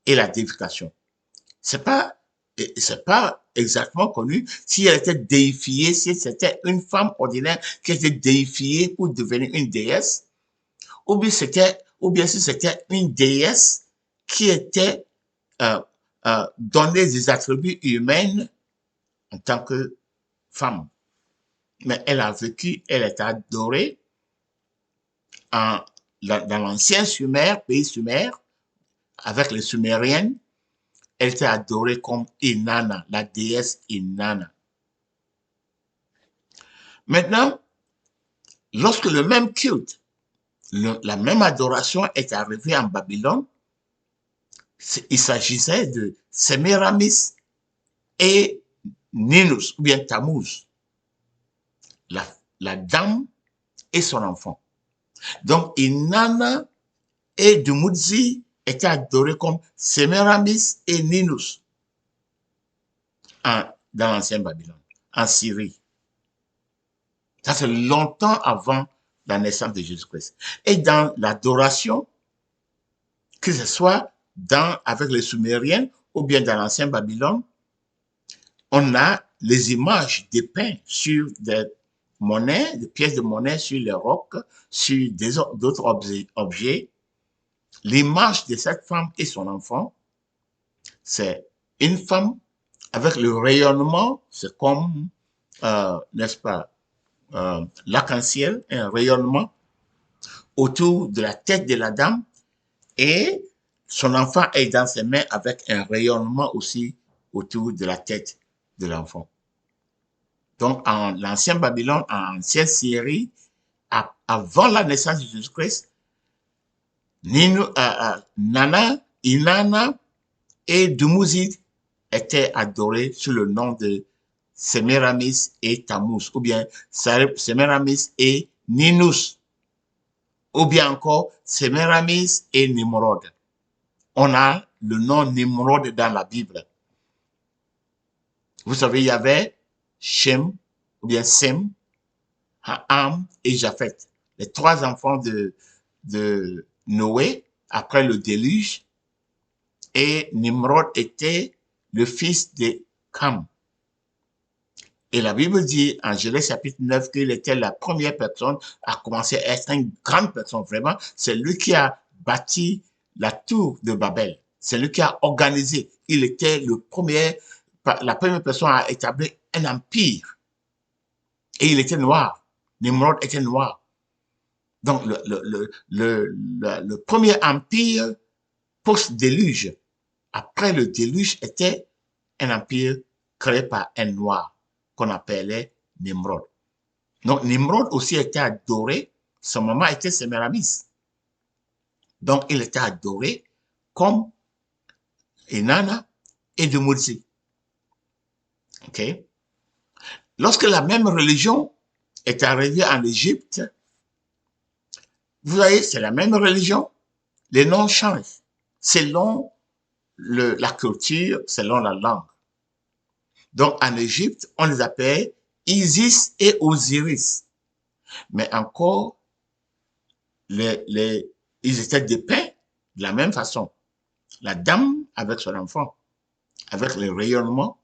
et la déification. C'est pas exactement connu si elle était déifiée, si c'était une femme ordinaire qui était déifiée pour devenir une déesse, ou bien si c'était une déesse qui était donnée des attributs humains en tant que femme. Mais elle a vécu, elle est adorée dans l'ancien Sumer, pays Sumer, avec les Sumériennes. Elle était adorée comme Inanna, la déesse Inanna. Maintenant, lorsque le même culte, la même adoration est arrivée en Babylone, il s'agissait de Sémiramis et Ninus, ou bien Tammuz, la dame et son enfant. Donc, Inanna et Dumuzi étaient adorés comme Sémiramis et Ninus dans l'ancienne Babylone, en Syrie. Ça, c'est longtemps avant la naissance de Jésus-Christ. Et dans l'adoration, que ce soit avec les Sumériens ou bien dans l'ancienne Babylone, on a les images dépeintes sur des monnaies, des pièces de monnaie sur les rocs, sur d'autres objets. L'image de cette femme et son enfant, c'est une femme avec le rayonnement, c'est comme, n'est-ce pas, l'arc-en-ciel, un rayonnement autour de la tête de la dame et son enfant est dans ses mains avec un rayonnement aussi autour de la tête de l'enfant. Donc, en l'ancien Babylone, en ancienne Syrie, avant la naissance de Jésus-Christ, Inanna et Dumuzi étaient adorés sous le nom de Sémiramis et Tammuz, ou bien Sémiramis et Ninus, ou bien encore Sémiramis et Nimrod. On a le nom Nimrod dans la Bible. Vous savez, il y avait Shem, ou bien Sem, Ham et Japhet, les trois enfants de Noé après le déluge, et Nimrod était le fils de Cam. Et la Bible dit en Genèse chapitre 9 qu'il était la première personne à commencer à être une grande personne. Vraiment, c'est lui qui a bâti la tour de Babel. C'est lui qui a organisé. Il était la première personne à établir un empire. Et il était noir. Nimrod était noir. Donc, le premier empire post-déluge, après le déluge, était un empire créé par un noir qu'on appelait Nimrod. Donc, Nimrod aussi était adoré. Son maman était Sémiramis. Donc, il était adoré comme Inanna et Dumuzi. OK? Lorsque la même religion est arrivée en Égypte, vous voyez, c'est la même religion. Les noms changent selon la culture selon la langue. Donc, en Égypte, on les appelait Isis et Osiris. Mais encore, ils étaient dépeints de la même façon. La dame avec son enfant, avec le rayonnement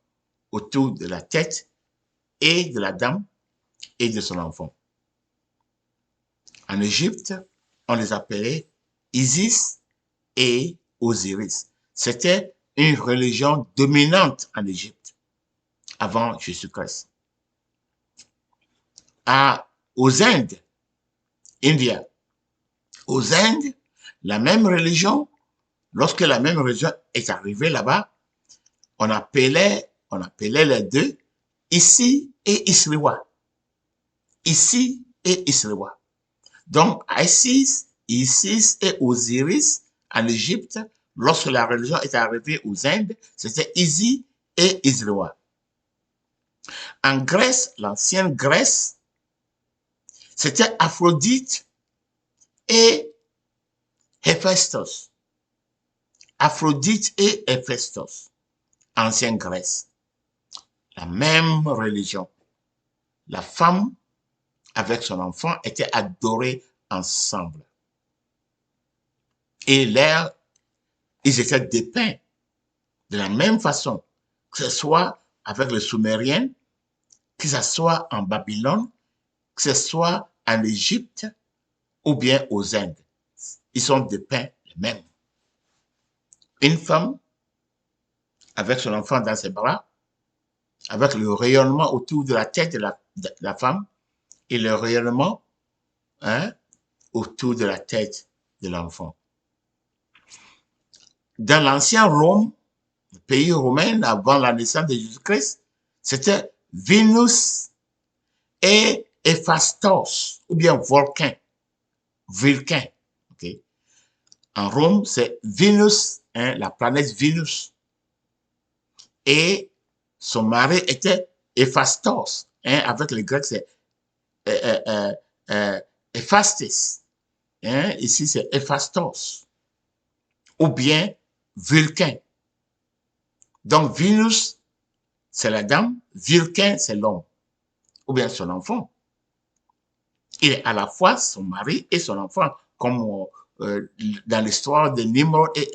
autour de la tête et de la dame et de son enfant. En Égypte, on les appelait Isis et Osiris. C'était une religion dominante en Égypte avant Jésus-Christ. Aux Indes, India, aux Indes, la même religion, lorsque la même religion est arrivée là-bas, on appelait les deux Ici et Isriwa. Ici et Isriwa. Donc, Isis et Osiris en Égypte, lorsque la religion est arrivée aux Indes, c'était Isis et Isriwa. En Grèce, l'ancienne Grèce, c'était Aphrodite et Héphaïstos. Aphrodite et Héphaïstos, ancienne Grèce. La même religion. La femme avec son enfant étaient adorés ensemble. Et l'air, ils étaient dépeints de la même façon, que ce soit avec les Sumériens, que ce soit en Babylone, que ce soit en Égypte ou bien aux Indes. Ils sont dépeints les mêmes. Une femme avec son enfant dans ses bras, avec le rayonnement autour de la tête de la femme et le rayonnement autour de la tête de l'enfant. Dans l'ancien Rome, le pays romain, avant la naissance de Jésus-Christ, c'était Vénus et Héphaïstos, ou bien Vulcain. Okay? En Rome, c'est Vénus, la planète Vénus. Et son mari était Héphaïstos. Avec les Grecs, c'est Héphaïstos. Ici, c'est Héphaïstos. Ou bien Vulcain. Donc, Vénus, c'est la dame, Vulcain, c'est l'homme, ou bien son enfant. Il est à la fois son mari et son enfant, comme dans l'histoire de Nimrod et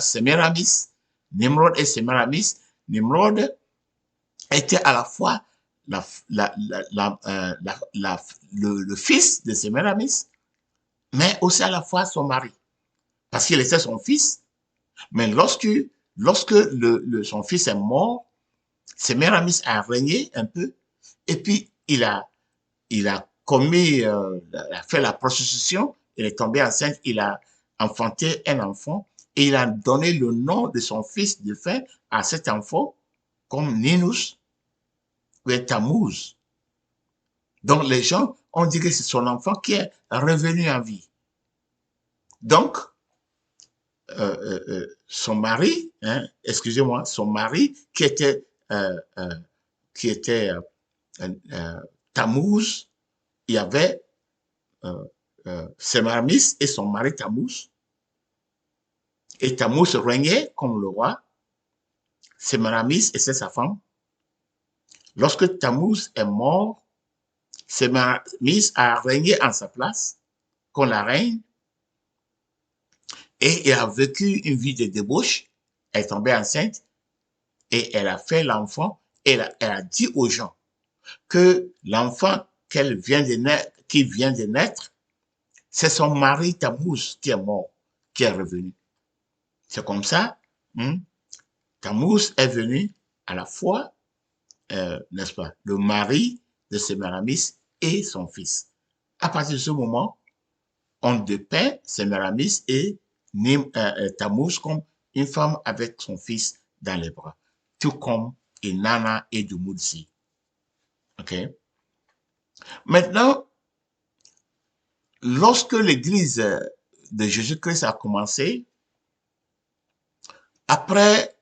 Sémiramis. Nimrod et Sémiramis. Nimrod était à la fois le fils de Sémiramis, mais aussi à la fois son mari. Parce qu'il était son fils, mais lorsque son fils est mort, Sémiramis a régné un peu, et puis il a commis, a fait la prostitution, il est tombé enceinte, il a enfanté un enfant, et il a donné le nom de son fils de fin à cet enfant comme Ninus ou Tammuz. Donc les gens ont dit que c'est son enfant qui est revenu en vie. Donc, son mari, son mari qui était Tammuz, il y avait Sémiramis et son mari Tammuz. Et Tammuz régnait comme le roi. Sémiramis et c'est sa femme. Lorsque Tammuz est mort, Sémiramis a régné en sa place comme la reine. Et elle a vécu une vie de débauche. Elle est tombée enceinte et elle a fait l'enfant. Et elle a dit aux gens que l'enfant qui vient de naître, c'est son mari Tammuz qui est mort, qui est revenu. C'est comme ça, Tammuz est venu à la fois, n'est-ce pas, le mari de Sémiramis et son fils. À partir de ce moment, on dépeint Sémiramis et Tammuz comme une femme avec son fils dans les bras, tout comme Inanna et Dumuzi. OK? Maintenant, lorsque l'église de Jésus-Christ a commencé, après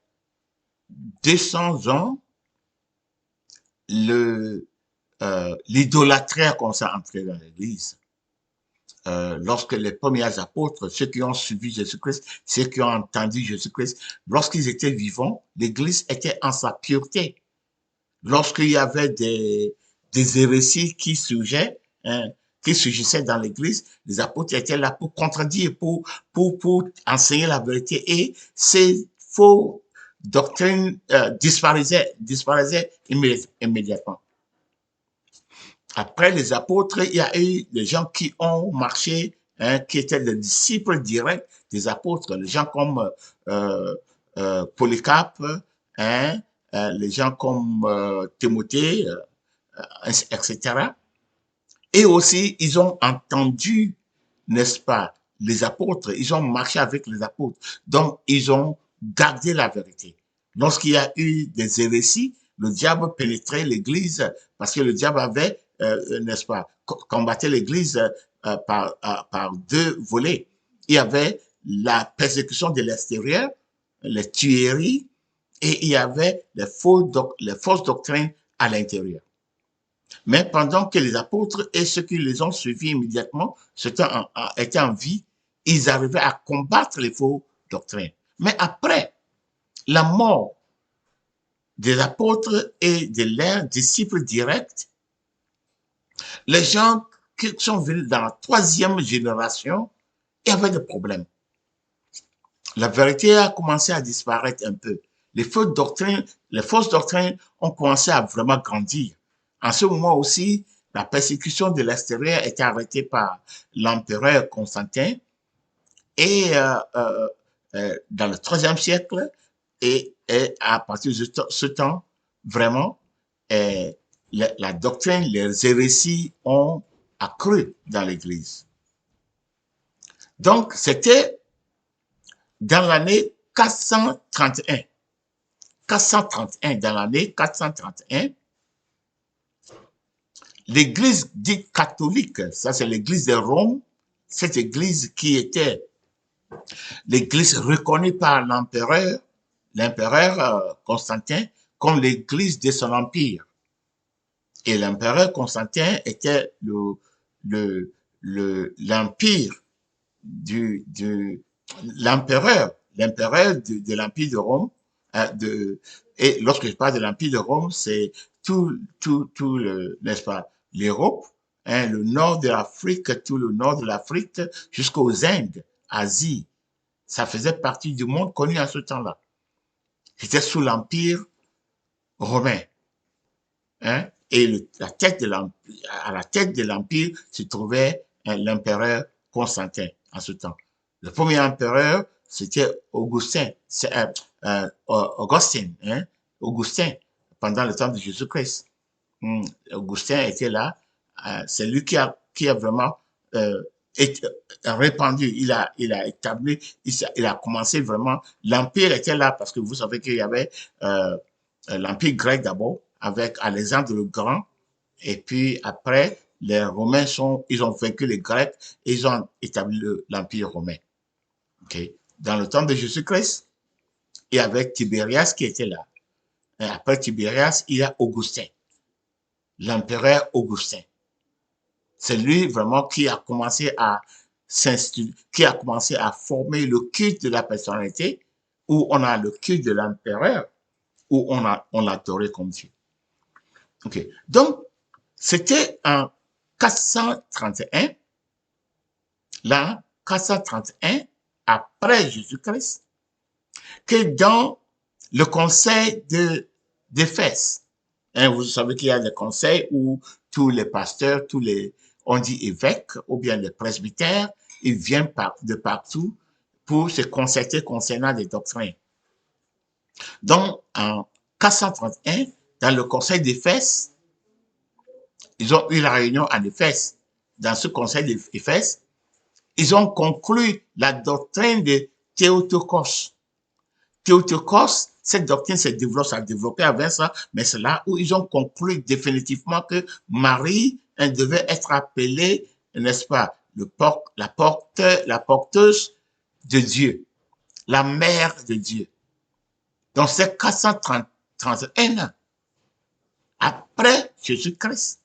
200 ans, l'idolâtrie a commencé à entrer dans l'église. lorsque les premiers apôtres, ceux qui ont suivi Jésus-Christ, ceux qui ont entendu Jésus-Christ, lorsqu'ils étaient vivants, l'Église était en sa pureté. Lorsqu'il y avait des hérésies qui surgissaient, hein, qui surgissaient dans l'Église, les apôtres étaient là pour contredire, pour enseigner la vérité. Et ces faux doctrines disparaissaient immédiatement. Après les apôtres, il y a eu des gens qui ont marché, hein, qui étaient des disciples directs des apôtres, les gens comme Polycarpe, hein, les gens comme Timothée, etc. Et aussi, ils ont entendu, n'est-ce pas, les apôtres, ils ont marché avec les apôtres. Donc, ils ont gardé la vérité. Lorsqu'il y a eu des hérésies, le diable pénétrait l'Église parce que le diable avait, n'est-ce pas, combattu l'Église par deux volets. Il y avait la persécution de l'extérieur, les tueries, et il y avait les fausses doctrines à l'intérieur. Mais pendant que les apôtres et ceux qui les ont suivis immédiatement étaient en vie, ils arrivaient à combattre les faux doctrines. Mais après la mort des apôtres et de leurs disciples directs, les gens qui sont venus dans la troisième génération, il y avait des problèmes. La vérité a commencé à disparaître un peu. Les fausses doctrines ont commencé à vraiment grandir. En ce moment aussi, la persécution de l'extérieur était arrêtée par l'empereur Constantin et dans le troisième siècle et à partir de ce temps, vraiment, la doctrine, les hérésies ont accru dans l'Église. Donc, c'était dans l'année 431. 431, dans l'année 431, l'église dite catholique, ça c'est l'église de Rome, cette église qui était l'église reconnue par l'empereur Constantin, comme l'église de son empire. Et l'empereur Constantin était l'empire l'empereur de l'Empire de Rome. Et lorsque je parle de l'Empire de Rome, c'est tout n'est-ce pas, l'Europe, hein, le nord de l'Afrique, tout le nord de l'Afrique, jusqu'aux Indes, Asie. Ça faisait partie du monde connu à ce temps-là. C'était sous l'Empire romain. Hein, et à la tête de l'Empire se trouvait l'empereur Constantin en ce temps. Le premier empereur, c'était Augustin, hein, Augustin, pendant le temps de Jésus-Christ. Augustin était là. C'est lui qui a vraiment répandu, il a établi, il a commencé vraiment. L'empire était là parce que vous savez qu'il y avait l'empire grec d'abord avec Alexandre le Grand, et puis après les Romains ils ont vaincu les Grecs et ils ont établi l'empire romain. Okay. Dans le temps de Jésus-Christ, il y avait Tibérias qui était là. Et après Tibérias, il y a Augustin, l'empereur Augustin. C'est lui vraiment qui a commencé à qui a commencé à former le culte de la personnalité, où on a le culte de l'empereur, où on l'adorait comme Dieu. Ok. Donc, c'était en 431, là, 431, après Jésus-Christ, que dans le conseil d'Éphèse, hein, vous savez qu'il y a des conseils où tous les pasteurs, on dit évêques, ou bien les presbytères, ils viennent de partout pour se concerter concernant des doctrines. Donc, en 431, dans le conseil d'Éphèse, ils ont eu la réunion en Éphèse. Dans ce conseil d'Éphèse, ils ont conclu la doctrine de Théotokos. Théotokos, cette doctrine s'est développée avec ça, mais c'est là où ils ont conclu définitivement que Marie devait être appelée, n'est-ce pas, la porteuse de Dieu, la mère de Dieu. Donc c'est 431 ans après Jésus-Christ.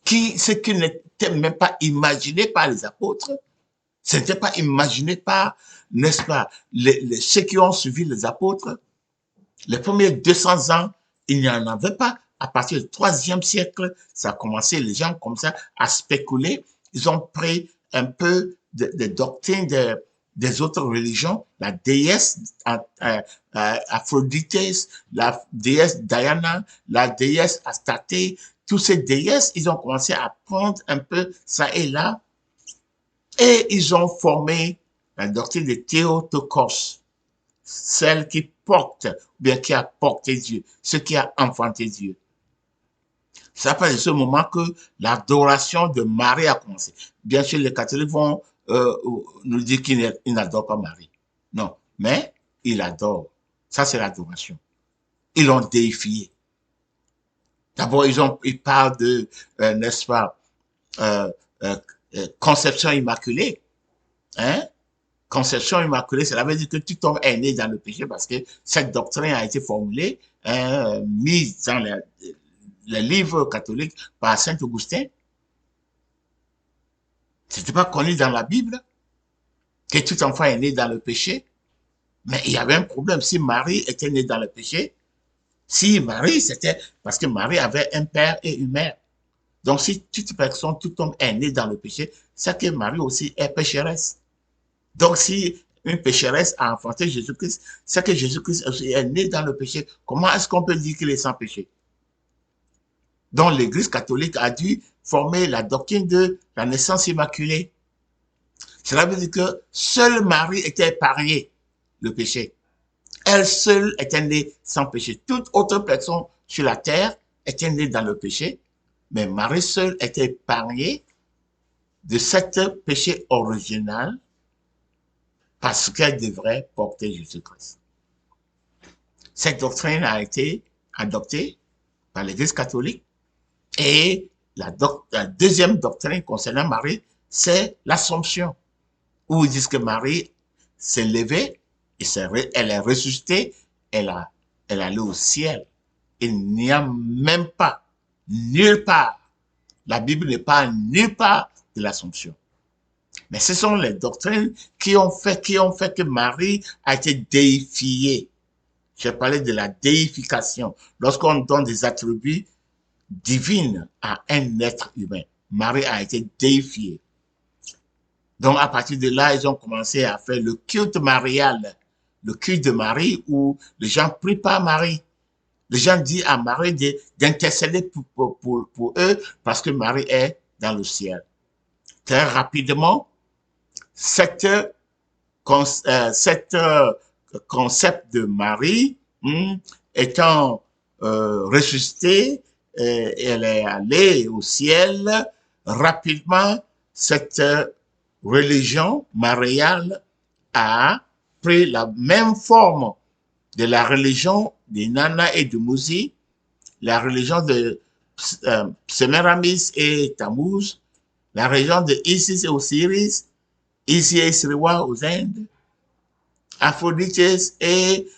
ce qui n'était même pas imaginé par les apôtres, ce n'était pas imaginé par, n'est-ce pas, ceux qui ont suivi les apôtres. Les premiers 200 ans, il n'y en avait pas. À partir du 3e siècle, ça a commencé, les gens comme ça à spéculer. Ils ont pris un peu de doctrines des autres religions, la déesse Aphrodite, la déesse Diana, la déesse Astarté, tous ces déesses, ils ont commencé à prendre un peu ça et là, et ils ont formé la doctrine de Théotokos, celle qui porte, ou bien qui a porté Dieu, ce qui a enfanté Dieu. C'est à partir de ce moment que l'adoration de Marie a commencé. Bien sûr, les catholiques vont nous dire qu'ils n'adorent pas Marie. Non, mais ils l'adorent. Ça, c'est l'adoration. Ils l'ont déifié. D'abord, ils parlent de, n'est-ce pas, euh, euh, conception immaculée. Hein? Conception immaculée, cela veut dire que tout homme est né dans le péché parce que cette doctrine a été formulée, mise dans les livres catholiques par Saint Augustin. C'était pas connu dans la Bible que tout enfant est né dans le péché. Mais il y avait un problème. Si Marie était née dans le péché, si Marie, c'était parce que Marie avait un père et une mère. Donc, si toute personne, tout homme est né dans le péché, c'est que Marie aussi est pécheresse. Donc, si une pécheresse a enfanté Jésus-Christ, c'est que Jésus-Christ aussi est né dans le péché. Comment est-ce qu'on peut dire qu'il est sans péché? Donc, l'Église catholique a dû former la doctrine de la naissance immaculée. Cela veut dire que seule Marie était épargnée le péché. Elle seule était née sans péché. Toute autre personne sur la terre était née dans le péché, mais Marie seule était épargnée de cet péché original parce qu'elle devrait porter Jésus-Christ. Cette doctrine a été adoptée par l'Église catholique et la deuxième doctrine concernant Marie, c'est l'Assomption, où ils disent que Marie s'est levée, elle est ressuscitée, elle est allée au ciel. Il n'y a même pas, nulle part, la Bible n'est pas nulle part de l'Assomption. Mais ce sont les doctrines qui ont fait que Marie a été déifiée. J'ai parlé de la déification. Lorsqu'on donne des attributs divins à un être humain, Marie a été déifiée. Donc, à partir de là, ils ont commencé à faire le culte marial, le culte de Marie, où les gens prient par Marie. Les gens disent à Marie d'intercéder pour eux parce que Marie est dans le ciel. Très rapidement, cette concept de Marie étant ressuscitée, elle est allée au ciel. Rapidement, cette religion mariale a pris la même forme de la religion de Nana et de Muzi, la religion de Semiramis et Tammuz, la religion de Isis et Osiris, Isis et Sriwa aux Indes, Aphrodite et,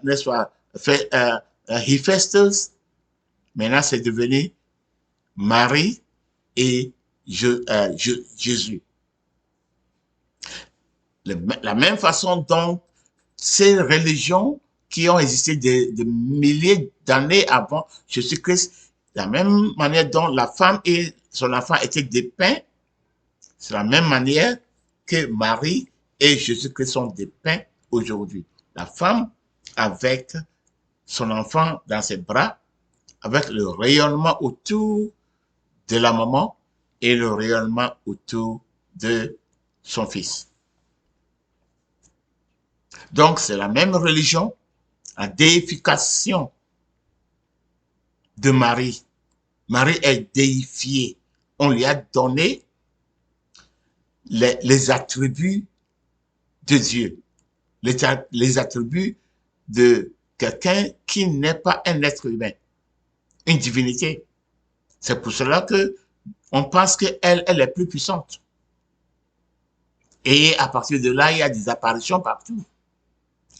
n'est-ce pas, Héphaïstos. Maintenant, c'est devenu Marie et Jésus. La même façon dont ces religions qui ont existé des milliers d'années avant Jésus-Christ, la même manière dont la femme et son enfant étaient dépeints, c'est la même manière que Marie et Jésus-Christ sont dépeints aujourd'hui. La femme avec son enfant dans ses bras, avec le rayonnement autour de la maman et le rayonnement autour de son fils. Donc, c'est la même religion, la déification de Marie. Marie est déifiée. On lui a donné les attributs de Dieu, les attributs de quelqu'un qui n'est pas un être humain, une divinité. C'est pour cela que on pense qu'elle est plus puissante. Et à partir de là, il y a des apparitions partout.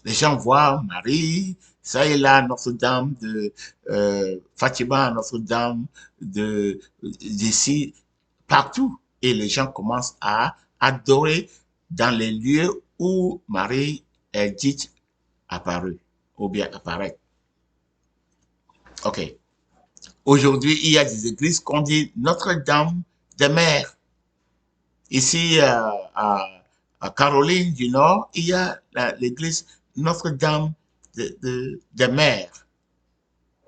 Les gens voient Marie, ça et là, Notre-Dame de Fatima, Notre-Dame d'ici, partout. Et les gens commencent à adorer dans les lieux où Marie est dite apparue, ou bien apparaître. OK. Aujourd'hui, il y a des églises qu'on dit Notre-Dame des Mers. Ici, à Caroline du Nord, il y a l'église Notre-Dame des Mers,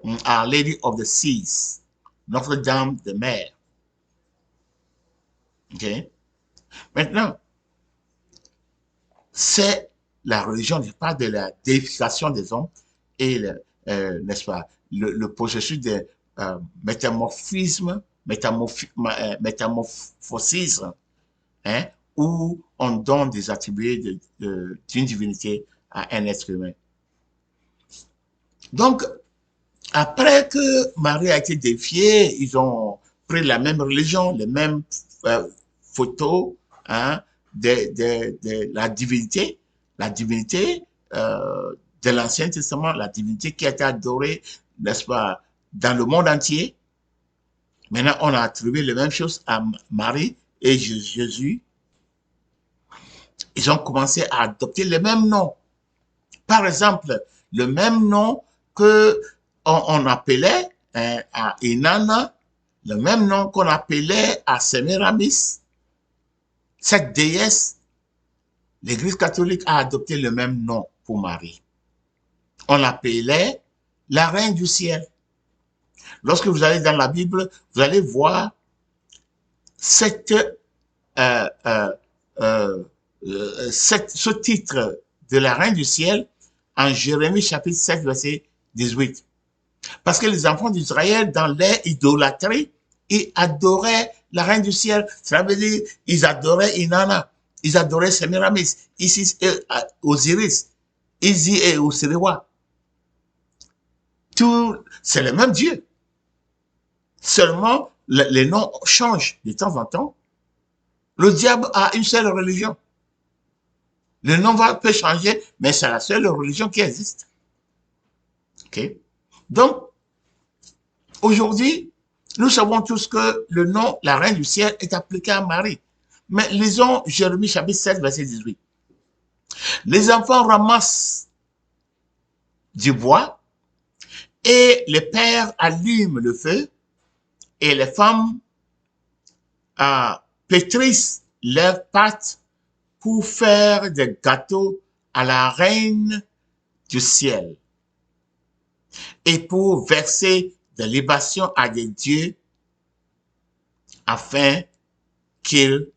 Our Lady of the Seas, Notre-Dame des Mers. Okay? Maintenant, c'est la religion, je parle de la déification des hommes et, n'est-ce pas, le processus de métamorphisme, métamorphosisme, hein, où on donne des attributs d'une divinité à un être humain. Donc, après que Marie a été défiée, ils ont pris la même religion, les mêmes photos hein, de la divinité de l'Ancien Testament, la divinité qui a été adorée, n'est-ce pas, dans le monde entier. Maintenant, on a attribué les mêmes choses à Marie et Jésus. Ils ont commencé à adopter les mêmes noms. Par exemple, le même nom que on appelait à Inanna, le même nom qu'on appelait à Semiramis, cette déesse, l'Église catholique a adopté le même nom pour Marie. On l'appelait la Reine du Ciel. Lorsque vous allez dans la Bible, vous allez voir cette, euh, euh, euh, ce titre de la Reine du Ciel en Jérémie chapitre 7, verset 18. Parce que les enfants d'Israël, dans leur idolâtrie, ils adoraient la Reine du Ciel. Ça veut dire, ils adoraient Inanna, ils adoraient Semiramis, Isis et Osiris, Isi et Osiriwa. Tout, c'est le même Dieu. Seulement, les noms changent de temps en temps. Le diable a une seule religion. Le nom peut changer, mais c'est la seule religion qui existe. Okay? Donc, aujourd'hui, nous savons tous que le nom, la Reine du Ciel, est appliqué à Marie. Mais lisons Jérémie chapitre 7, verset 18. Les enfants ramassent du bois et les pères allument le feu et les femmes pétrissent leurs pâtes pour faire des gâteaux à la Reine du Ciel et pour verser des libations à des dieux afin qu'ils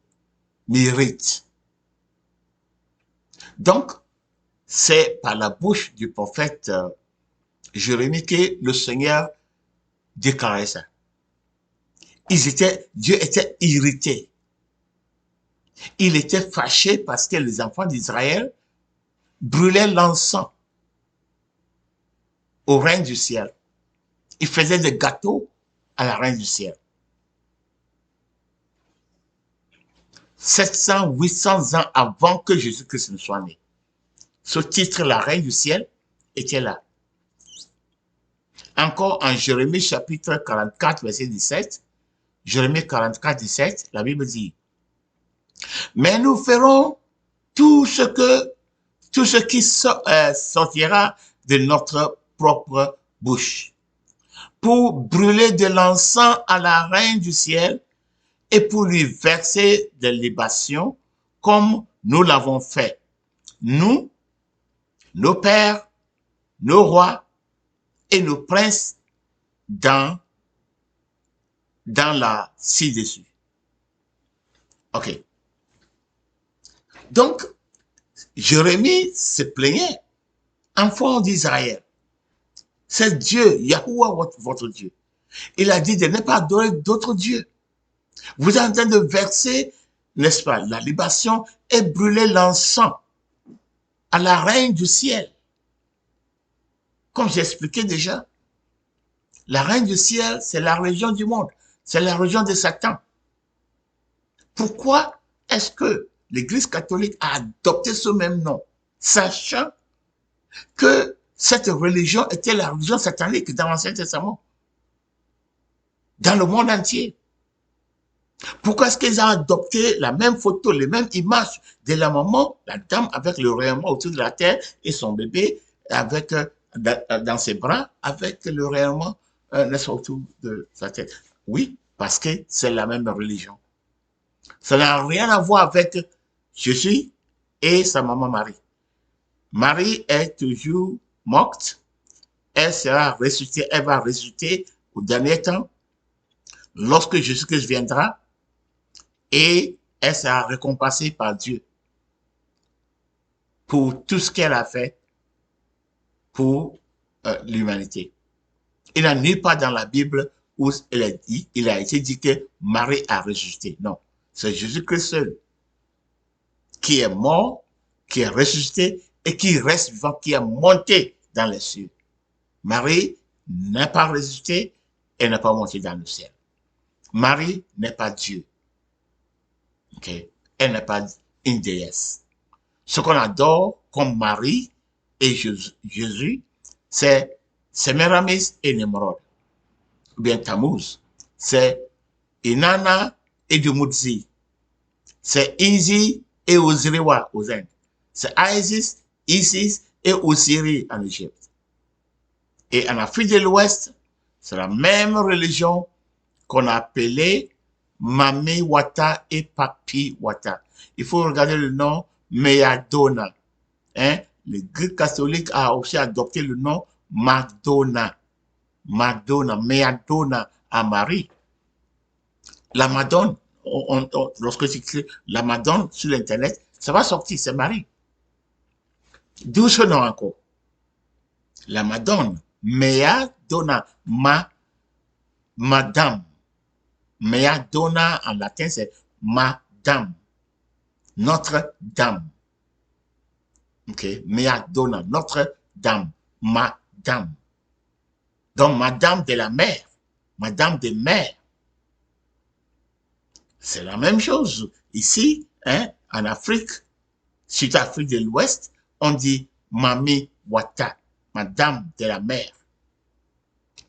méritent. Donc, c'est par la bouche du prophète Jérémie que le Seigneur déclarait ça. Dieu était irrité. Il était fâché parce que les enfants d'Israël brûlaient l'encens au Reine du Ciel. Ils faisaient des gâteaux à la Reine du Ciel. 700, 800 ans avant que Jésus-Christ ne soit né. Ce titre, la Reine du Ciel, était là. Encore en Jérémie chapitre 44, verset 17, Jérémie 44, 17, la Bible dit, mais nous ferons tout ce qui sortira de notre propre bouche pour brûler de l'encens à la Reine du Ciel et pour lui verser des libations comme nous l'avons fait. Nous, nos pères, nos rois et nos princes dans la ci-dessus. OK. Donc, Jérémie se plaignait, enfant d'Israël. C'est Dieu, Yahuwah, votre Dieu. Il a dit de ne pas adorer d'autres dieux. Vous êtes en train de verser, n'est-ce pas, la libation et brûler l'encens à la Reine du Ciel. Comme j'ai expliqué déjà, la Reine du Ciel, c'est la religion du monde. C'est la religion de Satan. Pourquoi est-ce que l'Église catholique a adopté ce même nom, sachant que cette religion était la religion satanique dans l'Ancien Testament, dans le monde entier. Pourquoi est-ce qu'ils ont adopté la même photo, les mêmes images de la maman, la dame avec le rayonnement autour de la terre et son bébé avec, dans ses bras avec le rayonnement autour de sa tête? Oui, parce que c'est la même religion. Ça n'a rien à voir avec Jésus et sa maman Marie. Marie est toujours morte. Elle sera ressuscitée, elle va ressusciter au dernier temps lorsque Jésus-Christ viendra et elle sera récompensée par Dieu pour tout ce qu'elle a fait pour l'humanité. Il n'y a nulle part dans la Bible où il a été dit que Marie a ressuscité. Non, c'est Jésus-Christ seul qui est mort, qui est ressuscité et qui reste vivant, qui est monté dans les cieux. Marie n'est pas ressuscitée et n'est pas montée dans le ciel. Marie n'est pas Dieu. Okay? Elle n'est pas une déesse. Ce qu'on adore comme Marie et Jésus, c'est Sémiramis et Nimrod, ou bien Tammuz. C'est Inanna et Dumuzi. C'est Inzi et Osiriwa aux Indes. C'est Isis et Osiris en Égypte. Et en Afrique de l'Ouest, c'est la même religion qu'on a appelée Mami Wata et Papi Wata. Il faut regarder le nom Meadona. Hein? Le grec catholique a aussi adopté le nom Madonna. Madonna, Meadona à Marie. La Madone, lorsque tu écris la Madone sur l'internet, ça va sortir, c'est Marie. D'où ce nom encore? La Madone, Meadona, Madame. Meadona en latin, c'est Madame. Notre-Dame. Ok? Meadona, Notre-Dame. Madame. Donc, Madame de la mer. Madame des mers. C'est la même chose. Ici, hein, en Afrique, Sud-Afrique de l'Ouest, on dit Mami Wata, Madame de la mer.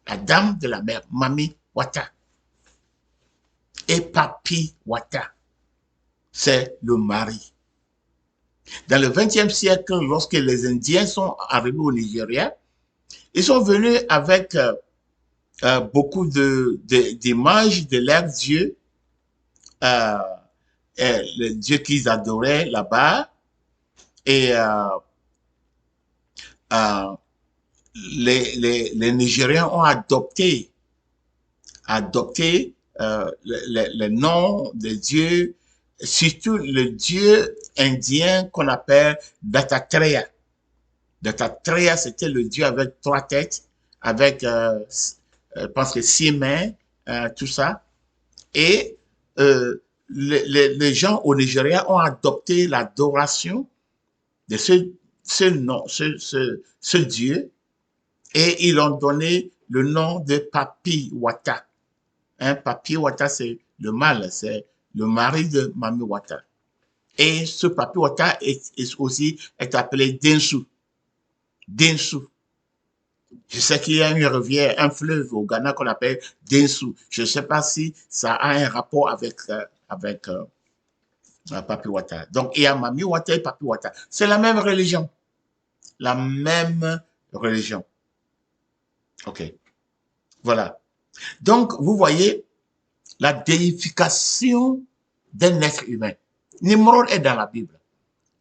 La dame de la mer, Mami Wata. Et Papi Wata, c'est le mari. Dans le XXe siècle, lorsque les Indiens sont arrivés au Nigeria, ils sont venus avec beaucoup d'images de leur Dieu, le Dieu qu'ils adoraient là-bas, et les Nigériens ont adopté le nom de Dieu, surtout le Dieu indien qu'on appelle Dattatreya. Dattatreya, c'était le Dieu avec 3 têtes, avec, je pense que 6 mains, tout ça. Et les gens au Nigeria ont adopté l'adoration de ce Dieu et ils ont donné le nom de Papi Wata. Hein, Papi Wata, c'est le mâle, c'est le mari de Mami Wata. Et ce Papi Wata est aussi appelé Densu. Densu. Je sais qu'il y a une rivière, un fleuve au Ghana qu'on appelle Densu. Je ne sais pas si ça a un rapport avec Papi Wata. Donc, il y a Mami Wata et Papi Wata. C'est la même religion. La même religion. OK. Voilà. Donc, vous voyez la déification d'un être humain. Nimrod est dans la Bible.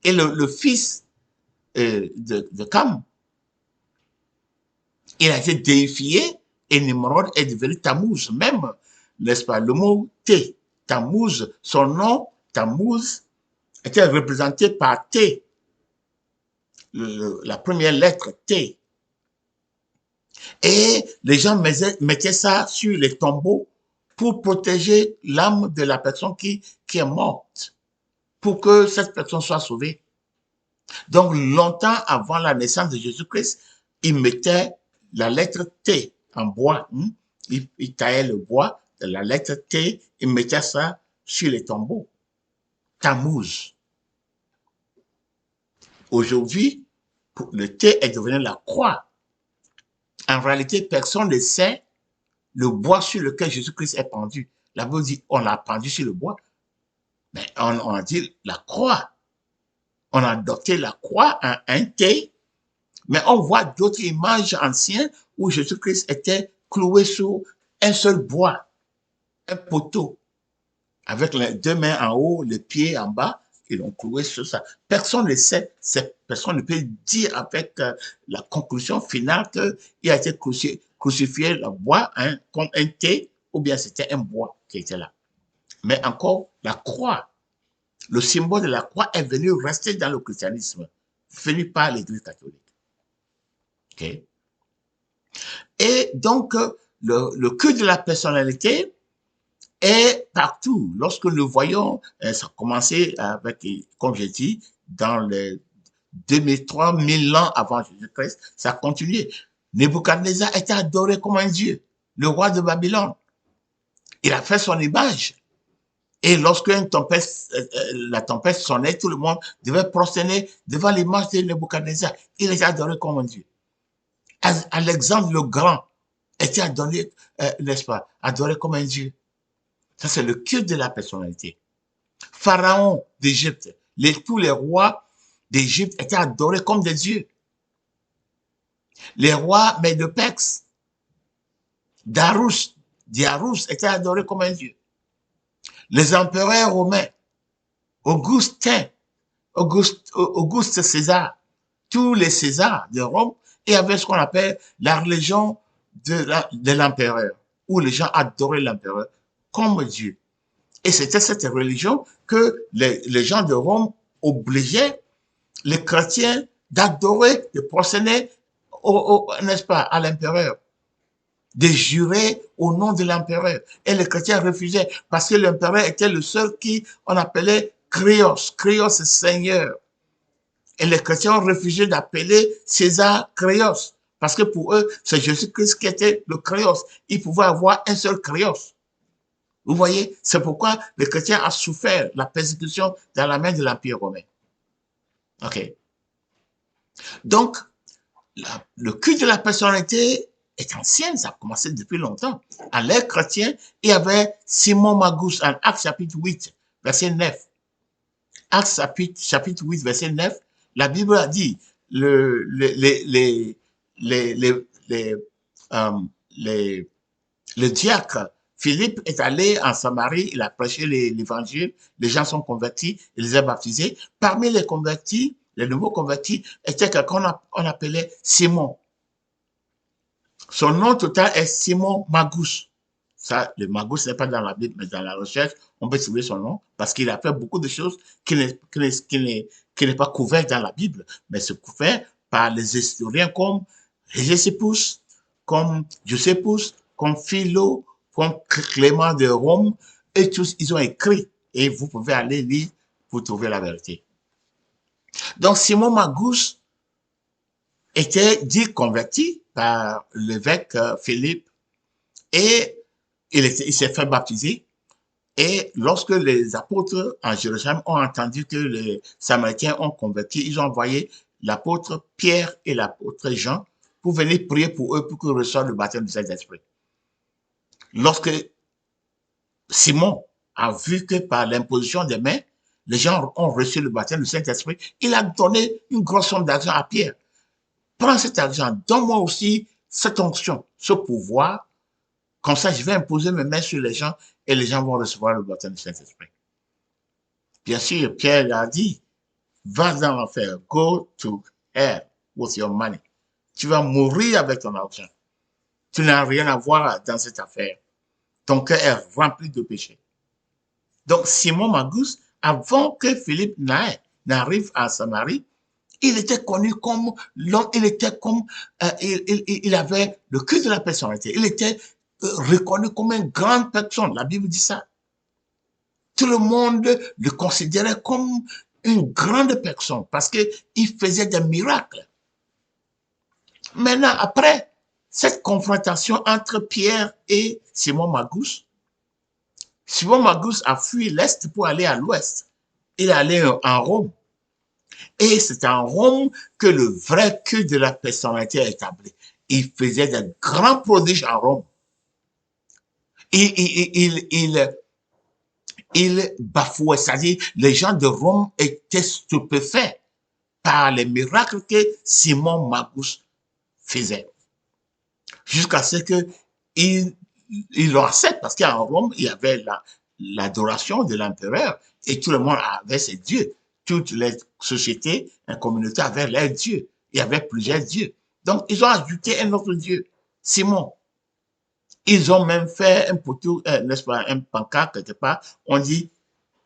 Et le fils de Cam, il a été déifié et Nimrod est devenu Tammuz. Même, n'est-ce pas, le mot T, Tammuz, son nom, Tammuz, était représenté par T, la première lettre T. Et les gens mettaient ça sur les tombeaux pour protéger l'âme de la personne qui est morte, pour que cette personne soit sauvée. Donc, longtemps avant la naissance de Jésus-Christ, ils mettaient la lettre T en bois. Ils taillaient le bois de la lettre T, ils mettaient ça sur les tombeaux. Tammuz. Aujourd'hui, Le T est devenu la croix. En réalité, personne ne sait le bois sur lequel Jésus-Christ est pendu. La Bible dit, on l'a pendu sur le bois. Mais on a dit la croix. On a adopté la croix en un T, mais on voit d'autres images anciennes où Jésus-Christ était cloué sur un seul bois, un poteau, avec les deux mains en haut, les pieds en bas, ils l'ont cloué sur ça. Personne ne sait, personne ne peut dire avec la conclusion finale qu'il a été crucifié le bois comme un T, ou bien c'était un bois qui était là. Mais encore, la croix, le symbole de la croix est venu rester dans le christianisme, venu par l'Église catholique. Okay. Et donc, le culte de la personnalité est partout. Lorsque nous voyons, ça a commencé avec, comme j'ai dit, dans les 2000-3000 ans avant Jésus-Christ, ça a continué. Nebuchadnezzar était adoré comme un dieu, le roi de Babylone. Il a fait son image. Et lorsque la tempête sonnait, tout le monde devait prosterner devant l'image de Nebuchadnezzar. Il était adoré comme un dieu. Alexandre le Grand était adoré, n'est-ce pas, adoré comme un dieu. Ça, c'est le culte de la personnalité. Pharaon d'Égypte, tous les rois d'Égypte étaient adorés comme des dieux. Les rois Médopex, Darius étaient adorés comme un dieu. Les empereurs romains, Auguste César, tous les Césars de Rome, et avait ce qu'on appelle la religion de l'empereur, où les gens adoraient l'empereur comme Dieu. Et c'était cette religion que les gens de Rome obligeaient les chrétiens d'adorer, de procéder, n'est-ce pas, à l'empereur, de jurer au nom de l'empereur. Et les chrétiens refusaient parce que l'empereur était le seul qui on appelait Créos. Créos, c'est Seigneur. Et les chrétiens ont refusé d'appeler César Créos. Parce que pour eux, c'est Jésus-Christ qui était le Créos. Ils pouvaient avoir un seul Créos. Vous voyez, c'est pourquoi les chrétiens ont souffert la persécution dans la main de l'Empire romain. OK. Donc, le culte de la personnalité est ancien, ça a commencé depuis longtemps. À l'ère chrétienne, il y avait Simon Magus en Actes chapitre 8, verset 9. Actes chapitre 8, verset 9, la Bible a dit, le diacre Philippe est allé en Samarie, il a prêché l'évangile, les gens sont convertis, il les a baptisés. Parmi les convertis, les nouveaux convertis, était quelqu'un qu'on appelait Simon. Son nom total est Simon Magus. Ça, le Magus n'est pas dans la Bible, mais dans la recherche, on peut trouver son nom parce qu'il a fait beaucoup de choses qui n'est pas couvert dans la Bible, mais c'est couvert par les historiens comme Hégésippus, comme Josephus, comme Philo, comme Clément de Rome, et tous, ils ont écrit. Et vous pouvez aller lire pour trouver la vérité. Donc, Simon Magus était dit converti par l'évêque Philippe et il s'est fait baptiser. Et lorsque les apôtres en Jérusalem ont entendu que les Samaritains ont converti, ils ont envoyé l'apôtre Pierre et l'apôtre Jean pour venir prier pour eux pour qu'ils reçoivent le baptême du Saint-Esprit. Lorsque Simon a vu que par l'imposition des mains, les gens ont reçu le baptême du Saint-Esprit, il a donné une grosse somme d'argent à Pierre. Prends cet argent, donne-moi aussi cette onction, ce pouvoir. Comme ça, je vais imposer mes mains sur les gens et les gens vont recevoir le baptême du Saint-Esprit. Bien sûr, Pierre a dit, va dans l'enfer, go to hell with your money. Tu vas mourir avec ton argent. Tu n'as rien à voir dans cette affaire. Ton cœur est rempli de péché. Donc, Simon Magus, avant que Philippe n'arrive à Samarie, il était connu comme l'homme, il avait le culte de la personnalité. Il était reconnu comme une grande personne. La Bible dit ça. Tout le monde le considérait comme une grande personne parce qu'il faisait des miracles. Maintenant, après cette confrontation entre Pierre et Simon Magus a fui l'Est pour aller à l'Ouest. Il est allé en Rome. Et c'est en Rome que le vrai culte de la personnalité est établi. Il faisait de grands prodiges en Rome. Il bafouait, c'est-à-dire les gens de Rome étaient stupéfaits par les miracles que Simon Magus faisait. Jusqu'à ce que il le accepte, parce qu'en Rome, il y avait l'adoration de l'empereur et tout le monde avait ses dieux. Toutes les sociétés, les communautés avaient leurs dieux. Il y avait plusieurs dieux. Donc, ils ont ajouté un autre dieu, Simon. Ils ont même fait un poteau, n'est-ce pas, un pancarte quelque part. On dit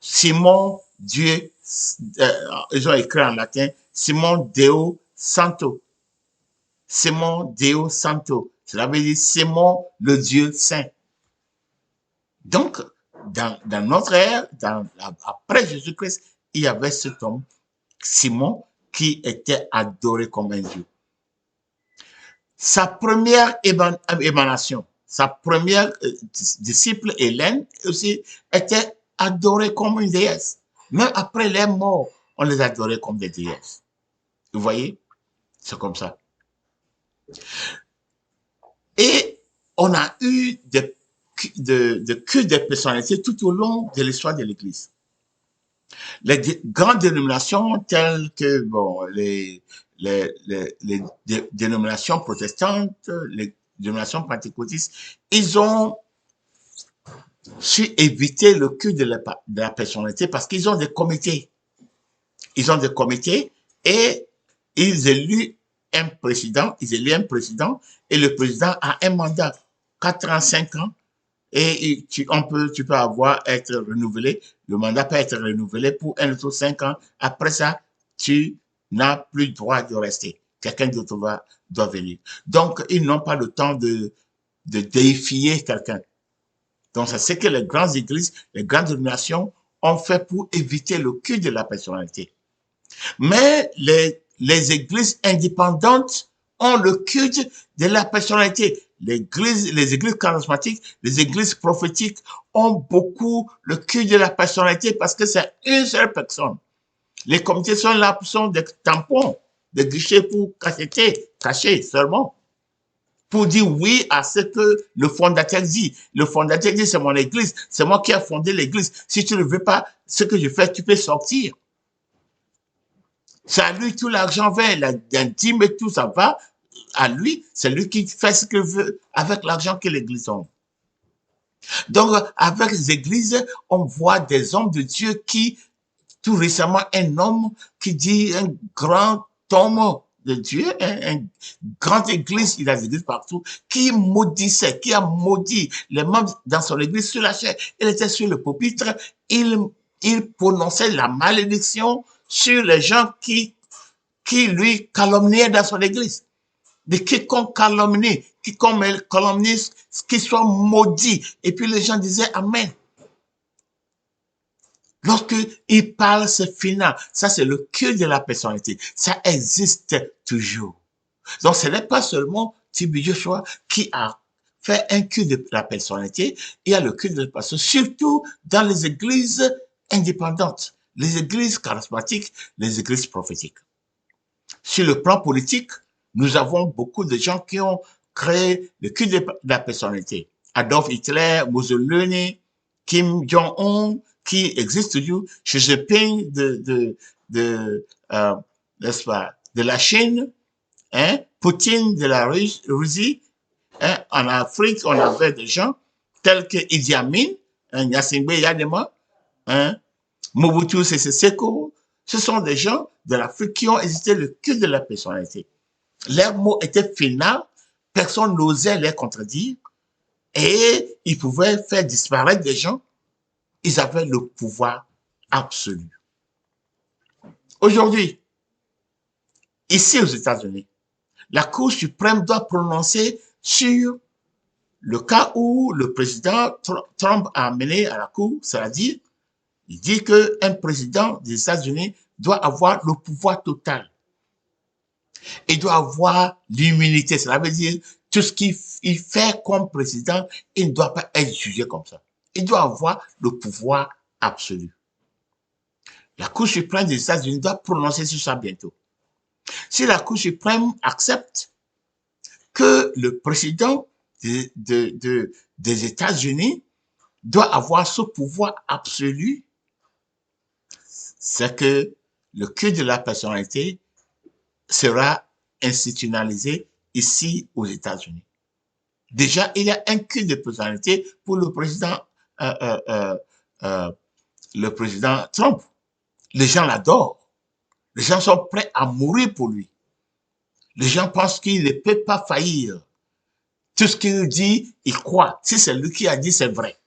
Simon Dieu, ils ont écrit en latin Simon Deo Santo. Simon Deo Santo. Cela veut dire Simon le Dieu Saint. Donc, dans notre ère, après Jésus-Christ, il y avait cet homme, Simon, qui était adoré comme un Dieu. Sa première émanation, sa première disciple, Hélène, aussi, était adorée comme une déesse. Même après les morts, on les adorait comme des déesses. Vous voyez? C'est comme ça. Et on a eu de cultes des personnalités tout au long de l'histoire de l'Église. Les grandes dénominations telles que bon, les dénominations protestantes, les dénominations pentecôtistes, ils ont su éviter le culte de la personnalité parce qu'ils ont des comités. Ils ont des comités et ils élèvent un président, et le président a un mandat, 4 ans, 5 ans, et tu peux être renouvelé. Le mandat peut être renouvelé pour un autre 5 ans. Après ça, tu n'as plus le droit de rester. Quelqu'un d'autre doit venir. Donc, ils n'ont pas le temps de déifier quelqu'un. Donc, c'est ce que les grandes églises, les grandes nations ont fait pour éviter le culte de la personnalité. Mais les églises indépendantes ont le culte de la personnalité. Les églises charismatiques, les églises prophétiques ont beaucoup le culte de la personnalité parce que c'est une seule personne. Les comités sont là, sont des tampons, des guichets pour cacher seulement. Pour dire oui à ce que le fondateur dit. Le fondateur dit, c'est mon église, c'est moi qui ai fondé l'église. Si tu ne veux pas ce que je fais, tu peux sortir. C'est à lui tout l'argent va, la dîme et tout ça va à lui. C'est lui qui fait ce qu'il veut avec l'argent que l'église a. Donc, avec les églises, on voit des hommes de Dieu qui, tout récemment, un homme qui dit un grand homme de Dieu, une grande église, il a des églises partout, qui maudissait, qui a maudit les membres dans son église sur la chair. Il était sur le pupitre, il prononçait la malédiction sur les gens qui lui calomniaient dans son église. De quiconque calomnie, quiconque calomnie, qu'il soit maudit. Et puis les gens disaient Amen. Lorsqu'il parle, c'est final. Ça, c'est le cœur de la personnalité. Ça existe toujours. Donc, ce n'est pas seulement T.B. Joshua qui a fait un culte de la personnalité, il y a le culte de la personnalité, surtout dans les églises indépendantes, les églises charismatiques, les églises prophétiques. Sur le plan politique, nous avons beaucoup de gens qui ont créé le culte de la personnalité. Adolf Hitler, Mussolini, Kim Jong-un, qui existe toujours, Xi Jinping n'est-ce pas, de la Chine, hein, Poutine de la Russie, hein, en Afrique, on avait des gens tels que Idi Amin, hein, Gnassingbé Yadema, hein, Mobutu Sese Seko. Ce sont des gens de l'Afrique qui ont hésité le culte de la personnalité. Leurs mots étaient finaux, personne n'osait les contredire et ils pouvaient faire disparaître des gens. Ils avaient le pouvoir absolu. Aujourd'hui, ici aux États-Unis, la Cour suprême doit prononcer sur le cas où le président Trump a amené à la Cour, c'est-à-dire, il dit qu'un président des États-Unis doit avoir le pouvoir total. Il doit avoir l'immunité, cela veut dire tout ce qu'il fait comme président, il ne doit pas être jugé comme ça. Il doit avoir le pouvoir absolu. La Cour suprême des États-Unis doit prononcer sur ça bientôt. Si la Cour suprême accepte que le président des États-Unis doit avoir ce pouvoir absolu, c'est que le culte de la personnalité sera institutionnalisé ici aux États-Unis. Déjà, il y a un culte de personnalité pour euh, euh, euh, le président Trump. Les gens l'adorent. Les gens sont prêts à mourir pour lui. Les gens pensent qu'il ne peut pas faillir. Tout ce qu'il dit, il croit. Si c'est lui qui a dit, c'est vrai.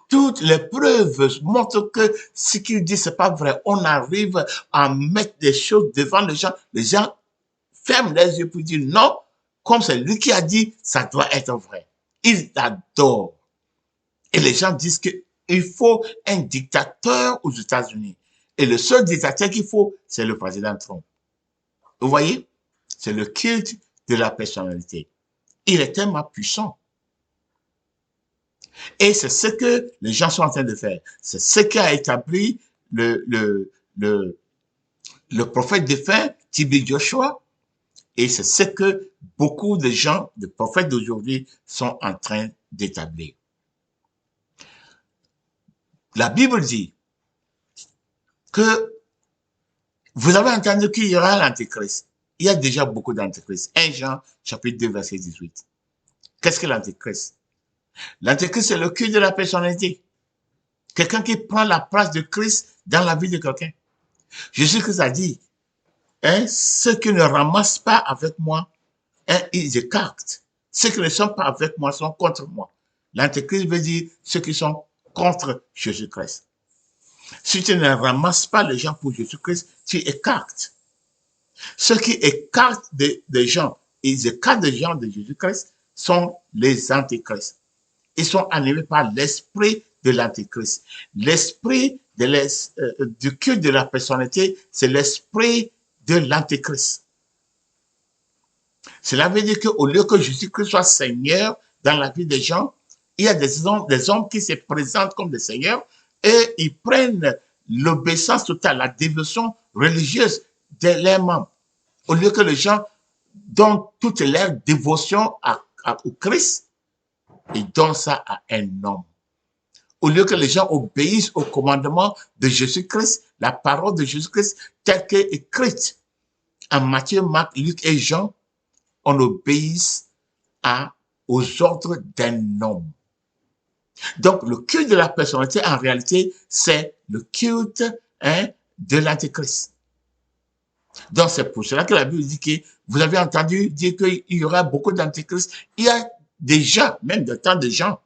Toutes les preuves montrent que ce qu'il dit, c'est pas vrai. On arrive à mettre des choses devant les gens. Les gens ferment les yeux pour dire non, comme c'est lui qui a dit, ça doit être vrai. Ils adorent. Et les gens disent qu'il faut un dictateur aux États-Unis. Et le seul dictateur qu'il faut, c'est le président Trump. Vous voyez? C'est le culte de la personnalité. Il est tellement puissant. Et c'est ce que les gens sont en train de faire. C'est ce qu'a établi le prophète défunt, T.B. Joshua. Et c'est ce que beaucoup de gens, de prophètes d'aujourd'hui, sont en train d'établir. La Bible dit que vous avez entendu qu'il y aura l'Antéchrist. Il y a déjà beaucoup d'Antéchrist. 1 Jean, chapitre 2, verset 18. Qu'est-ce que l'Antéchrist? L'Antéchrist, c'est le culte de la personnalité. Quelqu'un qui prend la place de Christ dans la vie de quelqu'un. Jésus-Christ a dit, ceux qui ne ramassent pas avec moi, ils écartent. Ceux qui ne sont pas avec moi sont contre moi. L'Antéchrist veut dire ceux qui sont contre Jésus-Christ. Si tu ne ramasses pas les gens pour Jésus-Christ, tu écartes. Ceux qui écartent des gens, ils écartent des gens de Jésus-Christ, sont les antéchrists. Ils sont animés par l'esprit de l'antéchrist. L'esprit du culte de la personnalité, c'est l'esprit de l'antéchrist. Cela veut dire qu'au lieu que Jésus-Christ soit Seigneur dans la vie des gens, il y a des hommes qui se présentent comme des seigneurs et ils prennent l'obéissance totale, la dévotion religieuse de leurs membres. Au lieu que les gens donnent toute leur dévotion au Christ, ils donnent ça à un homme. Au lieu que les gens obéissent au commandement de Jésus-Christ, la parole de Jésus-Christ telle qu'elle est écrite en Matthieu, Marc, Luc et Jean, on obéisse aux ordres d'un homme. Donc, le culte de la personnalité, en réalité, c'est le culte de l'Antéchrist. Donc, c'est pour cela que la Bible dit que vous avez entendu dire qu'il y aura beaucoup d'antéchrists. Il y a déjà, même de temps de Jean,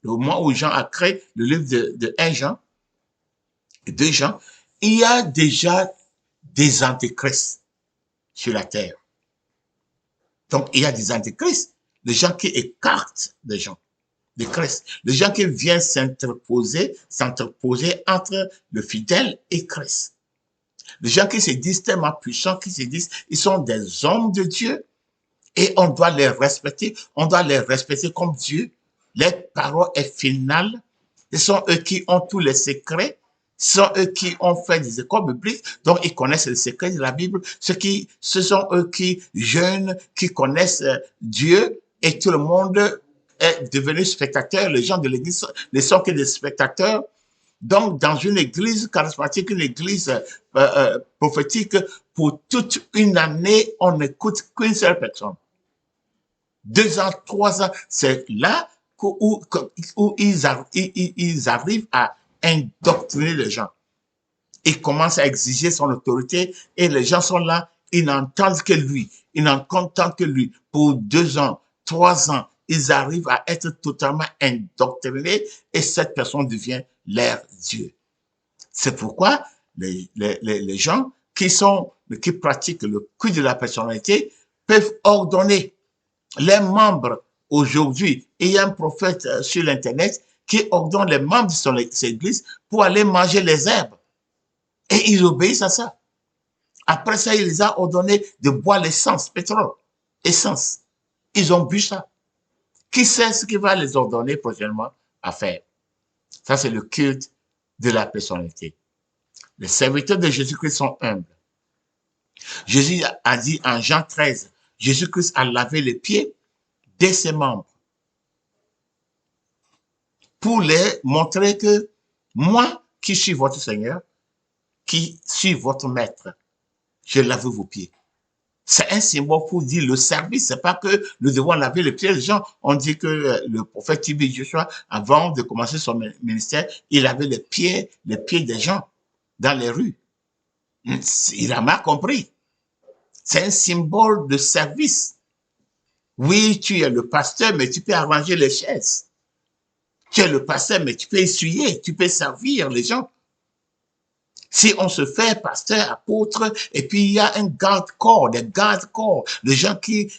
au moment où Jean a créé le livre de 1 Jean, 2 Jean, il y a déjà des antéchrists sur la terre. Donc, il y a des antéchrists, des gens qui écartent des gens, des Christ, des gens qui viennent s'interposer entre le fidèle et Christ. Les gens qui se disent tellement puissants, qui se disent, ils sont des hommes de Dieu et on doit les respecter comme Dieu. Leur parole est finale. Ce sont eux qui ont tous les secrets. Ce sont eux qui ont fait des écoles bibliques, donc ils connaissent les secrets de la Bible. Ce sont eux qui jeûnent, qui connaissent Dieu et tout le monde est devenu spectateur. Les gens de l'église ne sont que des spectateurs. Donc, dans une église charismatique, une église prophétique, pour toute une année, on n'écoute qu'une seule personne. 2 ans, 3 ans, c'est là où ils arrivent à indoctriner les gens. Ils commencent à exiger son autorité et les gens sont là, ils n'entendent que lui. Ils n'entendent que lui. Pour 2 ans, 3 ans, ils arrivent à être totalement indoctrinés et cette personne devient leur Dieu. C'est pourquoi les gens qui pratiquent le culte de la personnalité peuvent ordonner les membres aujourd'hui. Il y a un prophète sur l'Internet qui ordonne les membres de son église pour aller manger les herbes. Et ils obéissent à ça. Après ça, il les a ordonné de boire l'essence, pétrole, essence. Ils ont bu ça. Qui sait ce qu'il va les ordonner prochainement à faire? Ça, c'est le culte de la personnalité. Les serviteurs de Jésus-Christ sont humbles. Jésus a dit en Jean 13, Jésus-Christ a lavé les pieds de ses membres pour les montrer que moi, qui suis votre Seigneur, qui suis votre maître, je lave vos pieds. C'est un symbole pour dire le service. C'est pas que nous devons laver les pieds des gens. On dit que le prophète Tibie Joshua, avant de commencer son ministère, il lavait les pieds des gens dans les rues. Il a mal compris. C'est un symbole de service. Oui, tu es le pasteur, mais tu peux arranger les chaises. Tu es le pasteur, mais tu peux essuyer, tu peux servir les gens. Si on se fait pasteur, apôtre, et puis il y a un garde-corps, des garde-corps, des gens qui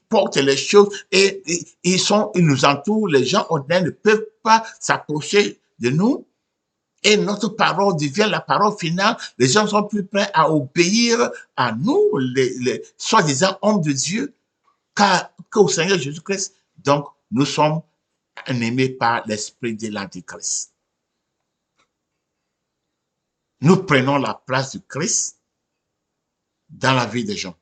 portent les choses et ils nous entourent, les gens ordinaires ne peuvent pas s'approcher de nous. Et notre parole devient la parole finale. Les gens sont plus prêts à obéir à nous, les soi-disant hommes de Dieu, qu'au Seigneur Jésus-Christ. Donc, nous sommes animés par l'esprit de l'Antichrist. Nous prenons la place du Christ dans la vie des gens.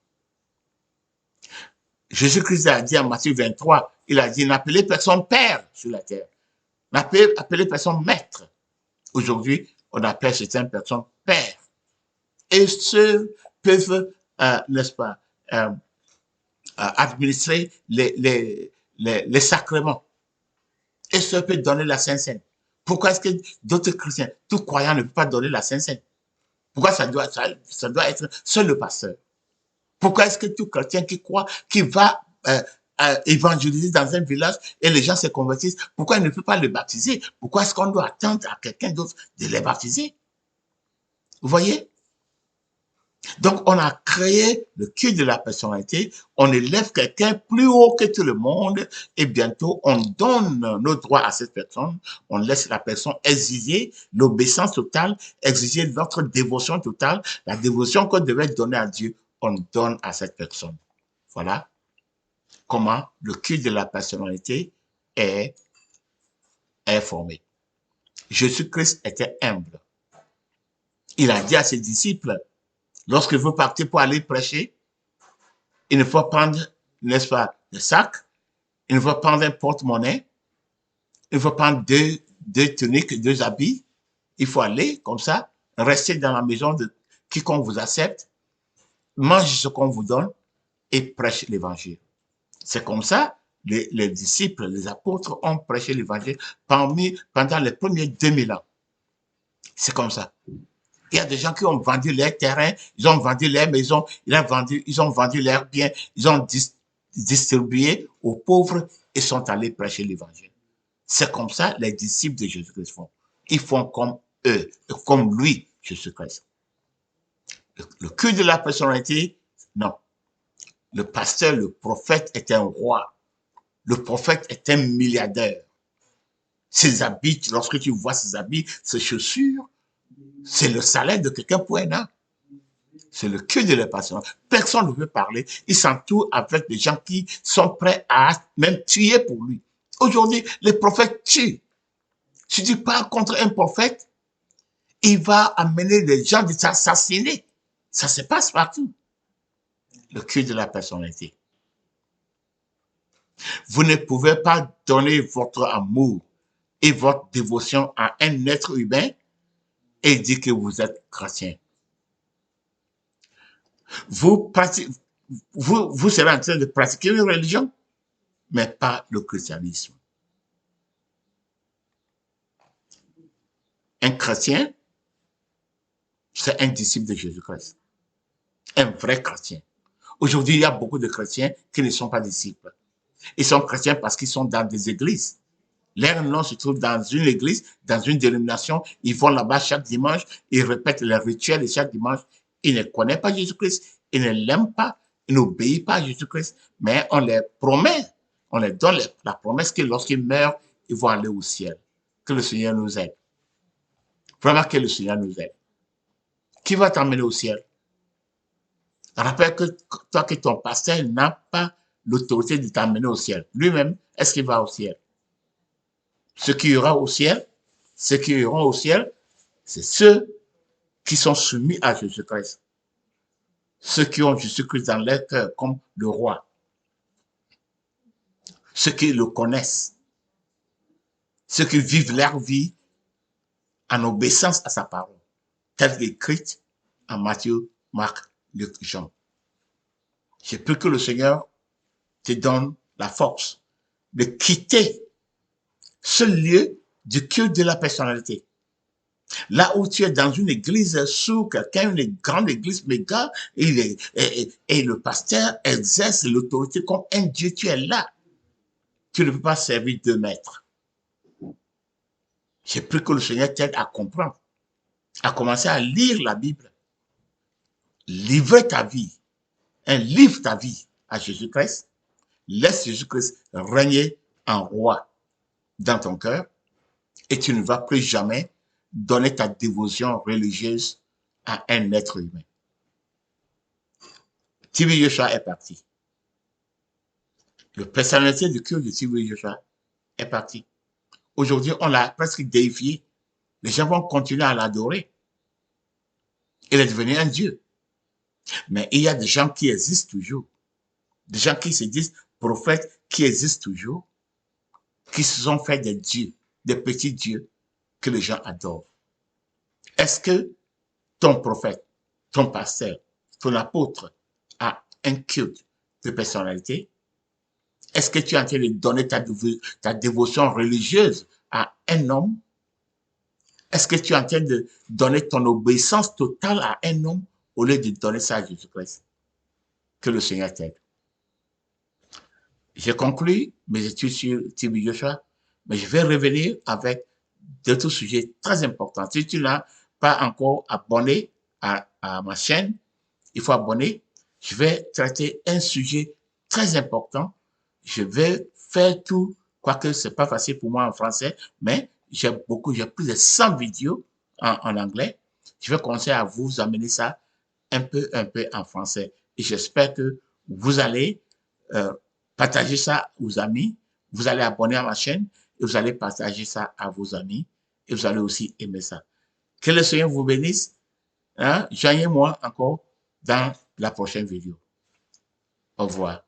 Jésus-Christ a dit en Matthieu 23, il a dit, n'appelez personne père sur la terre. N'appelez personne maître. Aujourd'hui, on appelle certaines personnes pères. Et ceux peuvent, n'est-ce pas, administrer les sacrements. Et ceux peuvent donner la Sainte-Seine. Pourquoi est-ce que d'autres chrétiens, tout croyant ne peut pas donner la Sainte-Seine? Pourquoi ça doit être seul le pasteur? Pourquoi est-ce que tout chrétien qui croit, qui va évangéliser dans un village et les gens se convertissent, pourquoi il ne peut pas le baptiser? Pourquoi est-ce qu'on doit attendre à quelqu'un d'autre de les baptiser? Vous voyez? Donc, on a créé le culte de la personnalité, on élève quelqu'un plus haut que tout le monde et bientôt, on donne nos droits à cette personne, on laisse la personne exiger l'obéissance totale, exiger notre dévotion totale, la dévotion qu'on devait donner à Dieu, on donne à cette personne. Voilà comment le culte de la personnalité est formé. Jésus-Christ était humble. Il a dit à ses disciples, lorsque vous partez pour aller prêcher, il ne faut prendre, n'est-ce pas, le sac, il ne faut prendre un porte-monnaie, il faut prendre deux tuniques, deux habits, il faut aller comme ça, rester dans la maison de quiconque vous accepte, manger ce qu'on vous donne et prêcher l'évangile. C'est comme ça, les disciples, les apôtres ont prêché l'évangile pendant les premiers 2000 ans. C'est comme ça. Il y a des gens qui ont vendu leurs terrains, ils ont vendu leurs maisons, ils ont vendu leurs biens, ils ont distribué aux pauvres et sont allés prêcher l'évangile. C'est comme ça les disciples de Jésus-Christ font. Ils font comme eux, comme lui, Jésus-Christ. Le culte de la personnalité, non. Le pasteur, le prophète est un roi. Le prophète est un milliardaire. Ses habits, lorsque tu vois ses habits, ses chaussures, c'est le salaire de quelqu'un pour un an. C'est le culte de la passion. Personne ne veut parler. Il s'entoure avec des gens qui sont prêts à même tuer pour lui. Aujourd'hui, les prophètes tuent. Si tu parles contre un prophète, il va amener les gens de s'assassiner. Ça se passe partout. Le culte de la personnalité. Vous ne pouvez pas donner votre amour et votre dévotion à un être humain et dire que vous êtes chrétien. Vous serez en train de pratiquer une religion, mais pas le christianisme. Un chrétien, c'est un disciple de Jésus-Christ. Un vrai chrétien. Aujourd'hui, il y a beaucoup de chrétiens qui ne sont pas disciples. Ils sont chrétiens parce qu'ils sont dans des églises. Leur nom se trouve dans une église, dans une dénomination. Ils vont là-bas chaque dimanche, ils répètent leurs rituels et chaque dimanche. Ils ne connaissent pas Jésus-Christ, ils ne l'aiment pas, ils n'obéissent pas à Jésus-Christ, mais on les promet, on les donne la promesse que lorsqu'ils meurent, ils vont aller au ciel. Que le Seigneur nous aide. Vraiment que le Seigneur nous aide. Qui va t'emmener au ciel? Rappelle que toi, que ton pasteur n'a pas l'autorité de t'emmener au ciel. Lui-même, est-ce qu'il va au ciel? Ceux qui iront au ciel, c'est ceux qui sont soumis à Jésus-Christ. Ceux qui ont Jésus-Christ dans leur cœur comme le roi. Ceux qui le connaissent. Ceux qui vivent leur vie en obéissance à sa parole, telle qu'écrite en Matthieu, Marc, Luc, Jean. Je prie que le Seigneur te donne la force de quitter ce lieu du culte de la personnalité. Là où tu es dans une église sous quelqu'un, une grande église méga, et le pasteur exerce l'autorité comme un Dieu, tu es là. Tu ne peux pas servir deux maîtres. J'ai pris que le Seigneur t'aide à comprendre, à commencer à lire la Bible, livrer ta vie, livre ta vie à Jésus-Christ, laisse Jésus-Christ régner en roi dans ton cœur et tu ne vas plus jamais donner ta dévotion religieuse à un être humain. TV Joshua est parti. Le personnalité du culte de TV Joshua est parti. Aujourd'hui, on l'a presque déifié. Les gens vont continuer à l'adorer. Il est devenu un Dieu. Mais il y a des gens qui existent toujours. Des gens qui se disent prophètes qui existent toujours, qui se sont fait des dieux, des petits dieux que les gens adorent. Est-ce que ton prophète, ton pasteur, ton apôtre a un culte de personnalité? Est-ce que tu es en train de donner ta dévotion religieuse à un homme? Est-ce que tu es en train de donner ton obéissance totale à un homme au lieu de donner ça à Jésus-Christ? Que le Seigneur t'aide. J'ai conclu mes études sur TV Joshua, mais je vais revenir avec d'autres sujets très importants. Si tu n'as pas encore abonné à ma chaîne, il faut abonner. Je vais traiter un sujet très important. Je vais faire tout, quoique ce n'est pas facile pour moi en français, mais j'ai plus de 100 vidéos en anglais. Je vais commencer à vous amener ça un peu en français. Et j'espère que vous allez partager ça aux amis, vous allez abonner à ma chaîne et vous allez partager ça à vos amis et vous allez aussi aimer ça. Que le Seigneur vous bénisse. Joignez-moi encore dans la prochaine vidéo. Au revoir.